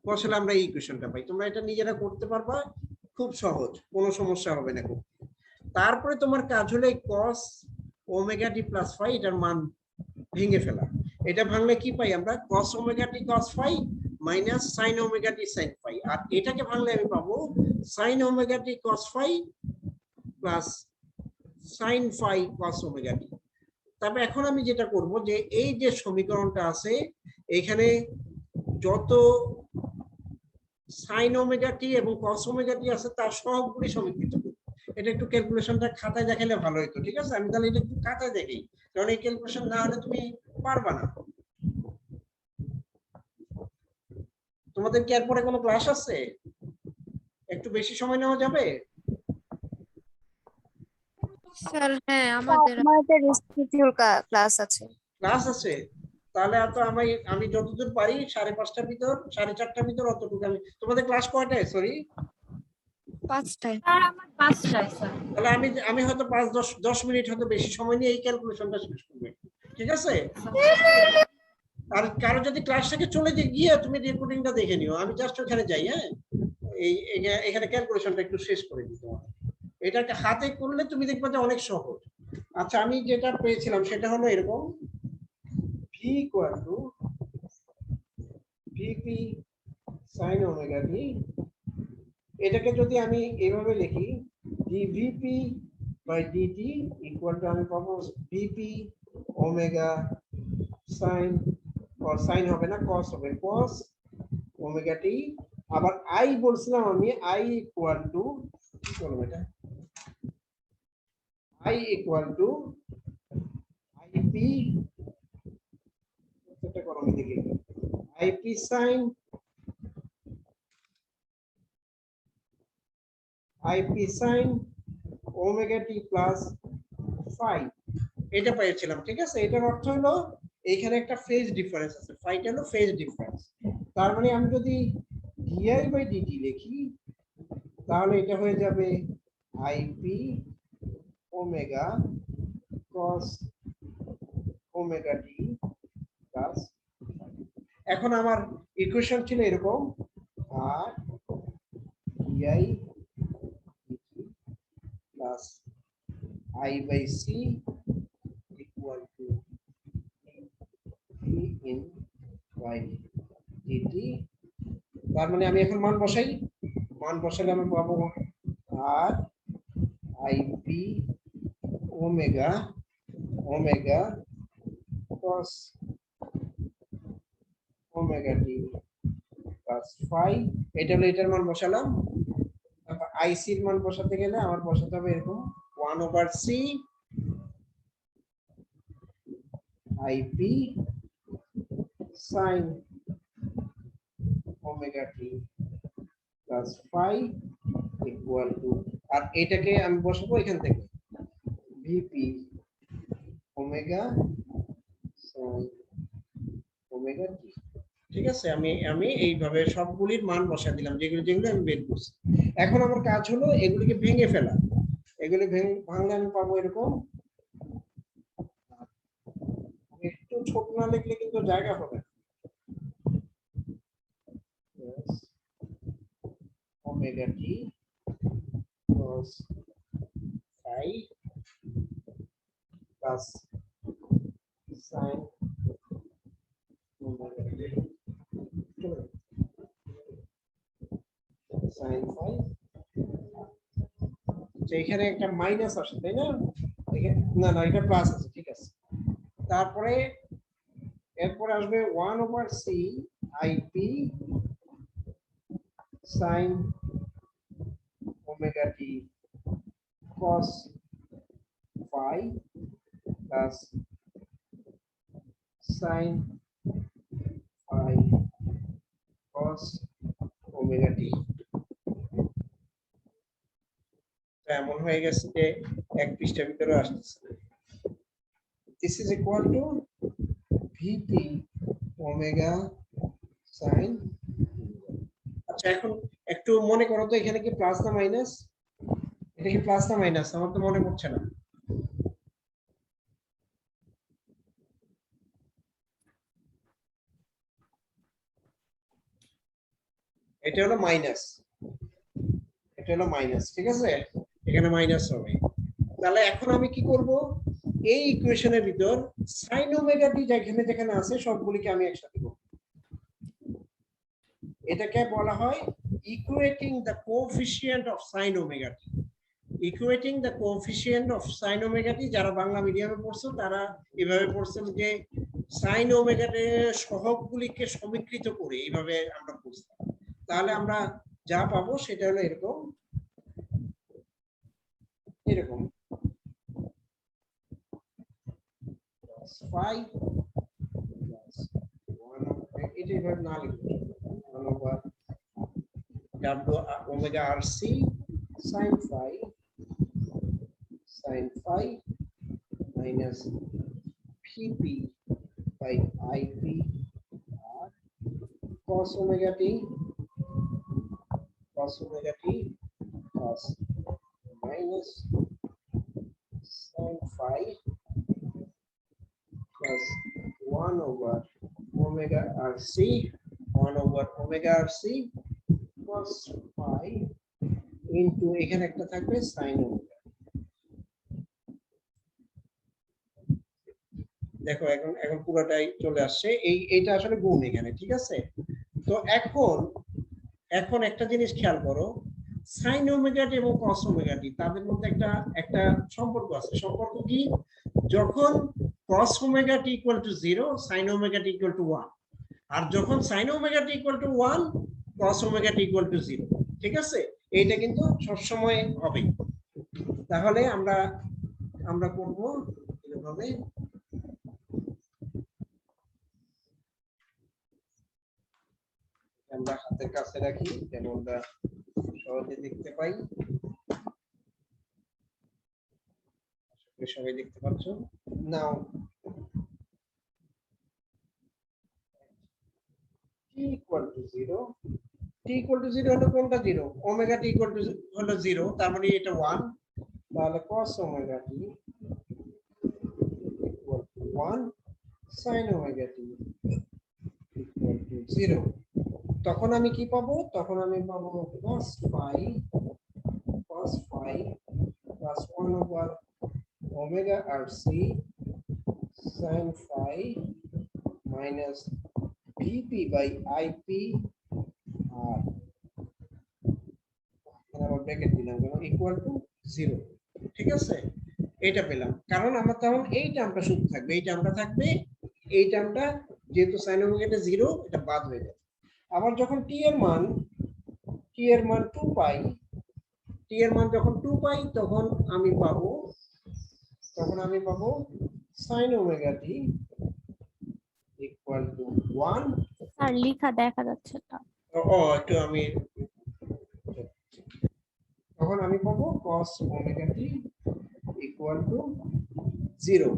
বসালে আমরা এই ইকুয়েশনটা পাই। তোমরা এটা নিজেরা করতে পারবা, খুব সহজ, কোনো সমস্যা হবে না খুব। তারপরে তোমার কাজ হলো cos ওমেগা টি প্লাস ফাই এটার মান ভেঙে ফেলা। এটা ভাঙলে কি পাই আমরা, cos omega T cos phi minus sin omega T sin phi, আর এটাকে ভাঙলে আমি পাবো sin omega T cos phi plus sin phi cos omega T. তবে এখন আমি যেটা করব যে এই যে সমীকরণটা আছে এখানে যত sin ওমেগা টি এবং cos ওমেগা টি আছে তার সহগগুলি সমীকৃত করব। এটা একটু ক্যালকুলেশনটা খাতায় দেখালে ভালো হতো, ঠিক আছে। আমি তাহলে এটা একটু খাতায় দেখি, কারণ এই ক্যালকুলেশন না হলে তুমি পারবা না। তোমাদের কি এরপরে কোনো ক্লাস আছে? একটু বেশি সময় নেওয়া যাবে? স্যার হ্যাঁ আমাদের স্কিডিউল ক্লাস আছে। ক্লাস আছে? তাহলে তো আমি যতদূর পারি 5:30টার ভিতর 4:30টার ভিতর অতটুকু আমি। তোমাদের ক্লাস কয়টায়? সরি 5টায়। স্যার আমার 5টায় স্যার। তাহলে আমি হয়তো 5-10 মিনিট হয়তো বেশি সময় নিয়ে এই ক্যালকুলেশনটা শেষ করব, ঠিক আছে। আর কারো যদি ক্লাস থেকে চলে গিয়ে তুমি রেকর্ডিংটা দেখে নিও, আমি জাস্ট ওখানে যাই। হ্যাঁ এখানে ক্যালকুলেশনটা একটু শেষ করে দিই তোমার। এটাকে হাতে করলে তুমি দেখবে যে অনেক সহজ। আচ্ছা আমি যেটা পেয়েছিলাম সেটা হলো এরকম, v equal to VP sin omega t, এটাকে যদি আমি এইভাবে লিখি dVp by dt equal to আমি পাবো VP omega sin, or sin হবে না cos হবে, cos omega t, আবার I বলছিলাম আমি I equal to কি করব এটা, I equal to IP, এটা করো আমি দেখি, IP sin omega t plus phi, এটা পেয়েছিলাম। ঠিক আছে, এটার অর্থ হলো এইখানে একটা ফেজ ডিফারেন্স আছে, ফাইটা হলো ফেজ ডিফারেন্স। তার মানে আমি যদি di by dt লিখি তাহলে এটা হয়ে যাবে IP omega cos omega t plus, এখন আমার ইকুয়েশন ছিল এরকম আর di plus I by C equal to V in y dt, তার মানে আমি এখন মান বসাই, মান বসালে আমি পাবো আর IP omega cos omega t plus phi, এটা হলো এটার মান বসালাম। তারপর IC এর মান বসাতে গেলে আমার বসাতে হবে এরকম 1/c IP sin omega t plus phi equal to, আর এটাকে আমি বসাবো এখান থেকে VP omega sin omega t। ঠিক আছে, আমি এইভাবে সবগুলির মান বসা দিলাম যেগুলো আমি বের করছি। এখন আমার কাজ হলো এগুলিকে ভেঙে ফেলা, এগুলি ভাঙলে আমি পাবো এরকম, একটু ছোট না লিখলে কিন্তু জায়গা হবে না, omega t cos phi plus sin omega t sin phi, এখানে একটা মাইনাস আসে তাই না, না না এটা প্লাস আছে, ঠিক আছে। তারপরে এরপর আসবে 1/c IP sin omega t cos phi plus sin phi cos omega t, এমন হয়ে গেছে যে এক পৃষ্ঠার ভিতরে আসতেছে। This is equal to VP omega sin, আচ্ছা এখন একটু মনে করো তো এখানে কি প্লাস না মাইনাস, এটা কি প্লাস না মাইনাস, আমার তো মনে পড়ছে না। এটা হলো মাইনাস, এটা হলো মাইনাস, ঠিক আছে, এখানে মাইনাস হবে। তাহলে এখন আমি কি করব, এই ইকুয়েশনের ভিতর sin ওমেগা টি যেখানে যেখানে আছে সবগুলিকে আমি একসাথে করব। এটাকে বলা হয় equating the coefficient of sin omega T. Equating the coefficient of sin omega T, যারা বাংলা মিডিয়ামে পড়ছো তারা এভাবে পড়ছেন যে sin ওমেগা টি সহগগুলিকে সমীকৃত করে এইভাবে আমরা বুঝতাম। তাহলে আমরা যা পাবো সেটা হলো এরকম এরকম 5 plus 1 এটা এভাবে না লিখলে 1 over w omega rc sin phi minus vp by ip r cos omega t plus minus sin phi plus 1 over omega rc plus phi into এখানে একটা থাকবে sin omega। দেখো এখন এখন পুরোটাই চলে আসছে, এইটা আসলে গুণ এখানে, ঠিক আছে। তো এখন এখন একটা জিনিস খেয়াল করো, সাইন ওমেগা টি এবং কস ওমেগা টি তাদের মধ্যে একটা একটা সম্পর্ক আছে। সম্পর্ক কি? যখন কস omega T equal to 0, sine omega T equal to 1, আর যখন sine omega T equal to 1, cos omega T equal to 0, ঠিক আছে। এইটা কিন্তু সবসময় হবে। তাহলে আমরা আমরা করব এভাবে, আমরা হাতের কাছে রাখি যেন আমরা সহজে দেখতে পাই। সবাই দেখতে পাচ্ছ নাও? t equal to 0, t equal to 0 হলো কোনটা 0? ওমেগা t equal to হলো 0, তার মানে এটা 1, তাহলে cos omega t equal to 1, sin omega t equal to 0। তখন আমি কি পাবো? তখন আমি পাবো cos phi plus 1 over omega rc sin phi minus vp by ip আর আবার ব্র্যাকেট দিলাম কেন, ইকুয়াল টু 0, ঠিক আছে। এটা পেলাম, কারণ আমার তখন এই টার্মটা শুধু থাকবে, এই টার্মটা থাকবে, এই টার্মটা যেহেতু sin ওমেগাটা 0, এটা বাদ হয়ে যাবে। আবার যখন t এর মান 2 পাই, t এর মান যখন 2 পাই, তখন আমি পাবো sin omega t equal to 1। Sir লেখা দেখা যাচ্ছে না। একটু আমি তখন আমি পাবো cos omega t equal to 0।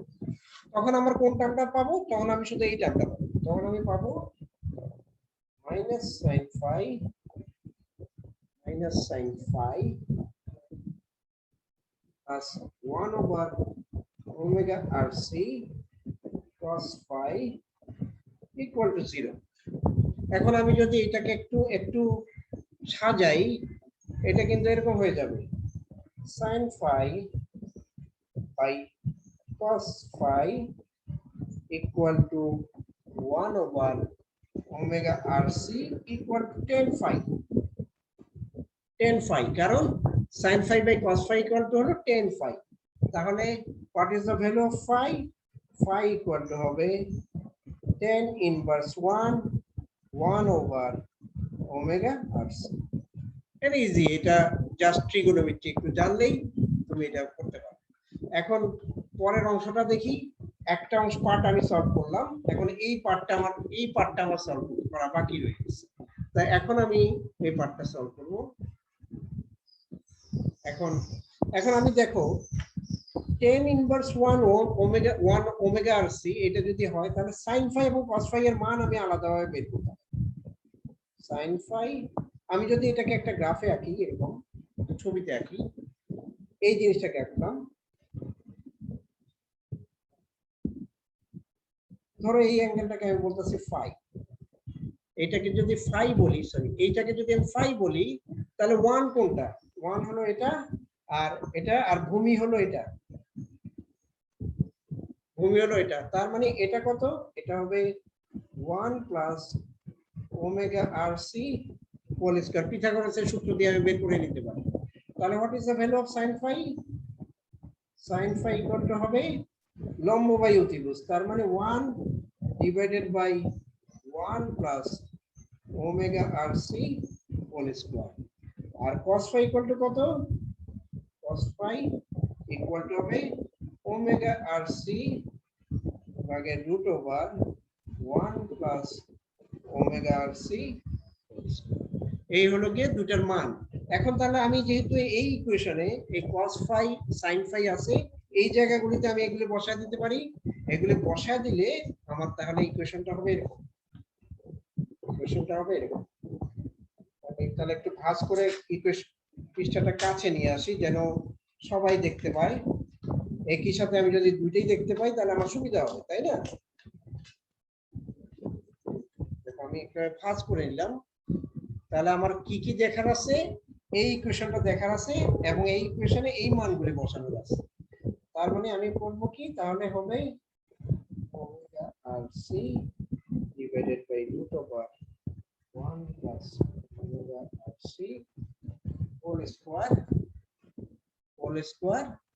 তখন আমার কোন টার্মটা পাবো? তখন আমি শুধু এই টার্মটা পাবো। তখন আমি পাবো minus sin phi plus 1 over omega rc cos phi equal to 0। এখন আমি যদি এটাকে একটু একটু সাজাই, এটা কিন্তু এরকম হয়ে যাবে, sin phi by cos phi equal to 1 over omega rc equal to tan phi, কারণ sin phi by cos phi equal to হলো tan phi। তাহলে what is the value of phi? Phi equal to হবে tan inverse 1 over omega rc। এটা easy, এটা just trigonometry একটু জানলেই তুমি এটা করতে পারো। এখন পরের অংশটা দেখি। একটা অংশ পার্ট আমি সলভ করলাম, এখন এই পার্টটা আমার সলভ করা বাকি রয়ে গেছে। তাই এখন আমি এই পার্টটা সলভ করব। এখন আমি দেখো tan inverse 1 omega rc এটা যদি হয়, তাহলে sin phi এবং cos phi এর মান আমি আলাদাভাবে বের করতে পারি। sin phi, আমি যদি এটাকে একটা গ্রাফে আঁকি, এরকম ছবিতে আঁকি, এই জিনিসটাকে আঁকলাম, ধরো এই অ্যাঙ্গেলটাকে আমি বলতেছি phi, এটাকে যদি phi বলি, এইটাকে যদি আমি phi বলি, তাহলে 1 কোনটা? 1 হলো এটা, আর ভূমি হলো এটা, তার মানে এটা কত? এটা হবে 1 plus omega rc whole square. পিথাগোরাসের সূত্র দিয়ে আমি বের করে নিতে পারি। তাহলে what is the value of sin phi? sin phi equal to হবে লম্ব বাই অতিভুজ, তার মানে 1 divided by 1 plus omega rc whole square. আর cos phi ইকুয়াল টু কত? cos phi ইকুয়াল টু হবে ওমেগা rc ভাগের root over 1 plus omega rc। এই হলো গিয়ে দুটার মান। এখন তাহলে আমি যেহেতু এই ইকুয়েশনে এই cos phi sin phi আছে, এই জায়গাগুলিতে আমি এগুলো বসায় দিতে পারি। এগুলো বসায় দিলে আমার তাহলে ইকুয়েশনটা হবে এরকম, তাহলে একটু ভাঁজ করে ইকুয়েশন পৃষ্ঠাটা কাছে নিয়ে আসি যেন সবাই দেখতে পায়। একই সাথে আমি যদি দুইটাই দেখতে পাই তাহলে আমার সুবিধা হবে, তাই না? দেখো আমি একটা ভাঁজ করে নিলাম। তাহলে আমার কি কি দেখার আছে? এই ইকুয়েশনটা দেখার আছে এবং এই ইকুয়েশনে এই মানগুলি বসানোর আছে। তার মানে আমি করব কি? তাহলে হবে RC divided by root over 1 plus omega RC whole square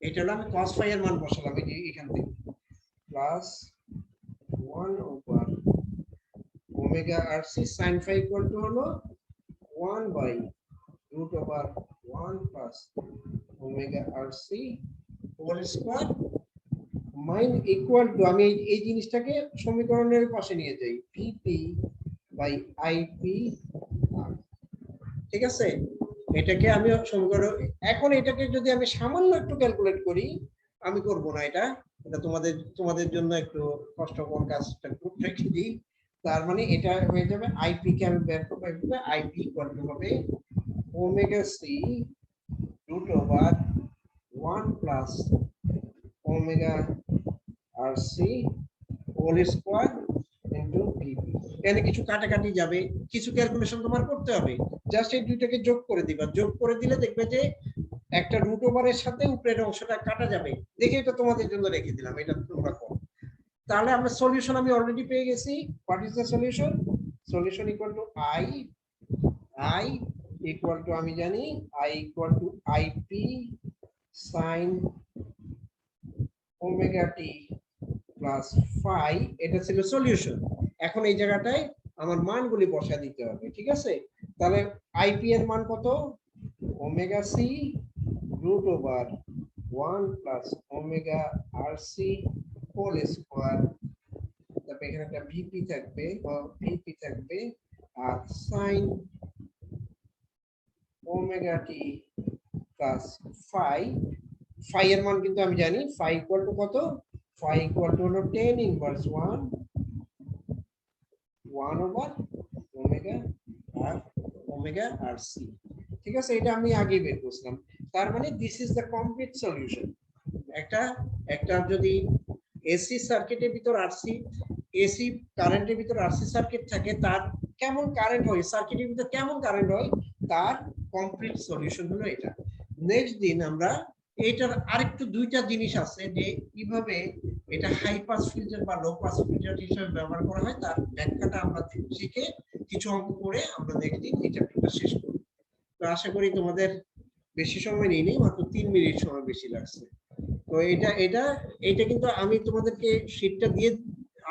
এটা হলো আমি cos phi এর মান বসালাম এই যে এখান থেকে plus 1 over omega RC sin phi equal to হলো 1 by root over 1 plus omega RC whole square mine equal to আমি এই জিনিসটাকে সমীকরণের পাশে নিয়ে যাই VP by IP ঠিক আছে এটাকে আমি সমীকরণ এখন এটাকে যদি আমি সামান্য একটু ক্যালকুলেট করি আমি করব না এটা তোমাদের জন্য একটু কষ্টকর কাজটা একটু রেখে দিই তার মানে এটা হয়ে যাবে IP কে আমি বের করব এভাবে IP ইকুয়াল টু হবে omega C root over 1 plus omega RC whole square into VP এখানে কিছু কাটাকাটি যাবে কিছু ক্যালকুলেশন তোমার করতে হবে জাস্ট এই দুইটাকে যোগ করে দিবা যোগ করে দিলে দেখবে যে একটা রুট ওভারের সাথে উপরের অংশটা কাটা যাবে দেখে এটা তোমাদের জন্য রেখে দিলাম এটা তোমরা করো তাহলে আমরা সলিউশন আমি অলরেডি পেয়ে গেছি what is the solution equal to I equal two আমি জানি I equal two IP sin omega t plus phi এটা ছিল সলিউশন এখন এই জায়গাটায় আমার মানগুলি বসা দিতে হবে ঠিক আছে তাহলে IP এর মান কত omega c root over 1 plus omega RC whole square তারপর এখানে একটা VP থাকবে আর sin omega t plus phi এর মান কিন্তু আমি জানি phi ইকুয়াল টু কত phi ইকুয়াল টু হলো 10 ইনভার্স 1 ওভার ওমেগা RC ঠিক আছে এটা আমি আগেই বের করছিলাম তার মানে this is the complete solution একটা যদি এসি সার্কিটের ভিতর এসি কারেন্টের ভিতর আরসি সার্কিট থাকে তার কেমন কারেন্ট হয় সার্কিটের ভিতর কেমন কারেন্ট হয় তার কমপ্লিট সলিউশন হলো এটা নেক্সট দিন আমরা এটার আরেকটু দুইটা জিনিস আছে যে কিভাবে এটা হাই পাস ফিল্টার বা লো পাস ফিল্টার হিসেবে ব্যবহার করা হয় তার ব্যাখ্যাটা আমরা শিখে কিছু অঙ্ক করে আমরা নেক্সট দিন এই চ্যাপ্টারটা শেষ করব তো আশা করি তোমাদের বেশি সময় নেই মাত্র 3 মিনিট সময় বেশি লাগছে তো এটা কিন্তু আমি তোমাদেরকে শীটটা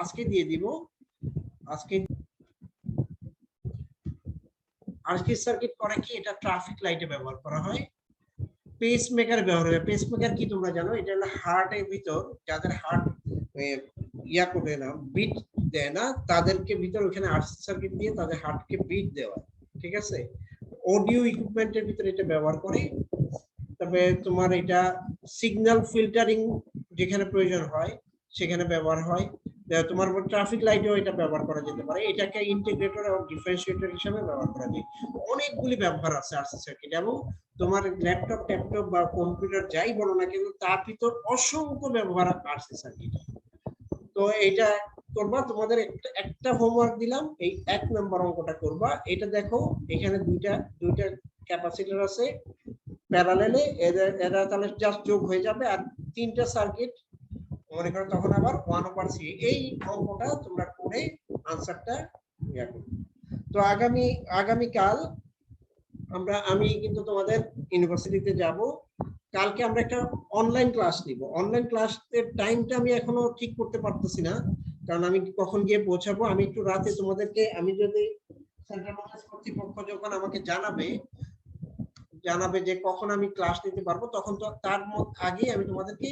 আজকে দিয়ে দিব আজকে সার্কিট করে কি এটা ট্রাফিক লাইটে ব্যবহার করা হয় পেসমেকার ব্যবহার হয় পেসমেকার কি তোমরা জানো এটা হলো হার্টের ভিতর যাদের হার্ট ইয়া করে না বিট দেয় না তাদেরকে ভিতর ওখানে আরসি সার্কিট দিয়ে তাদের হার্টকে বিট দেওয়া ঠিক আছে অডিও ইকুইপমেন্টের ভিতরে এটা ব্যবহার করে তবে তোমার এটা সিগন্যাল ফিল্টারিং যেখানে প্রয়োজন হয় সেখানে ব্যবহার হয় তোমার ট্রাফিক লাইটেও এটা ব্যবহার করা যেতে পারে এটাকে ইন্টিগ্রেটর এবং ডিফারেন্সিয়েটর হিসেবে ব্যবহার করা যায় অনেকগুলি ব্যবহার আছে আরসি সার্কিট এবং তোমার ল্যাপটপ ট্যাপটপ বা কম্পিউটার যাই বলো না কিন্তু তার ভিতর অসংখ্য ব্যবহার আরসি সার্কিট তো এটা করবা তোমাদের একটা হোমওয়ার্ক দিলাম এই 1 নম্বর অঙ্কটা করবা এটা দেখো এখানে দুইটা ক্যাপাসিটর আছে প্যারালালে এরা তাহলে জাস্ট যোগ হয়ে যাবে আর তিনটা সার্কিট মনে করো তখন আবার 1/c এই অঙ্কটা তোমরা করে আনসারটা ইয়া করবে তো আগামীকাল আমি কিন্তু তোমাদের ইউনিভার্সিটিতে যাব কালকে আমরা একটা অনলাইন ক্লাস নিব অনলাইন ক্লাসের টাইমটা আমি এখনো ঠিক করতে পারতেছি না কারণ আমি কখন গিয়ে পৌঁছাবো আমি একটু রাতে তোমাদেরকে আমি যদি সেন্ট্রাল নলেজ কর্তৃপক্ষ যখন আমাকে জানাবে যে কখন আমি ক্লাস নিতে পারবো তখন তো তার আগে আমি তোমাদেরকে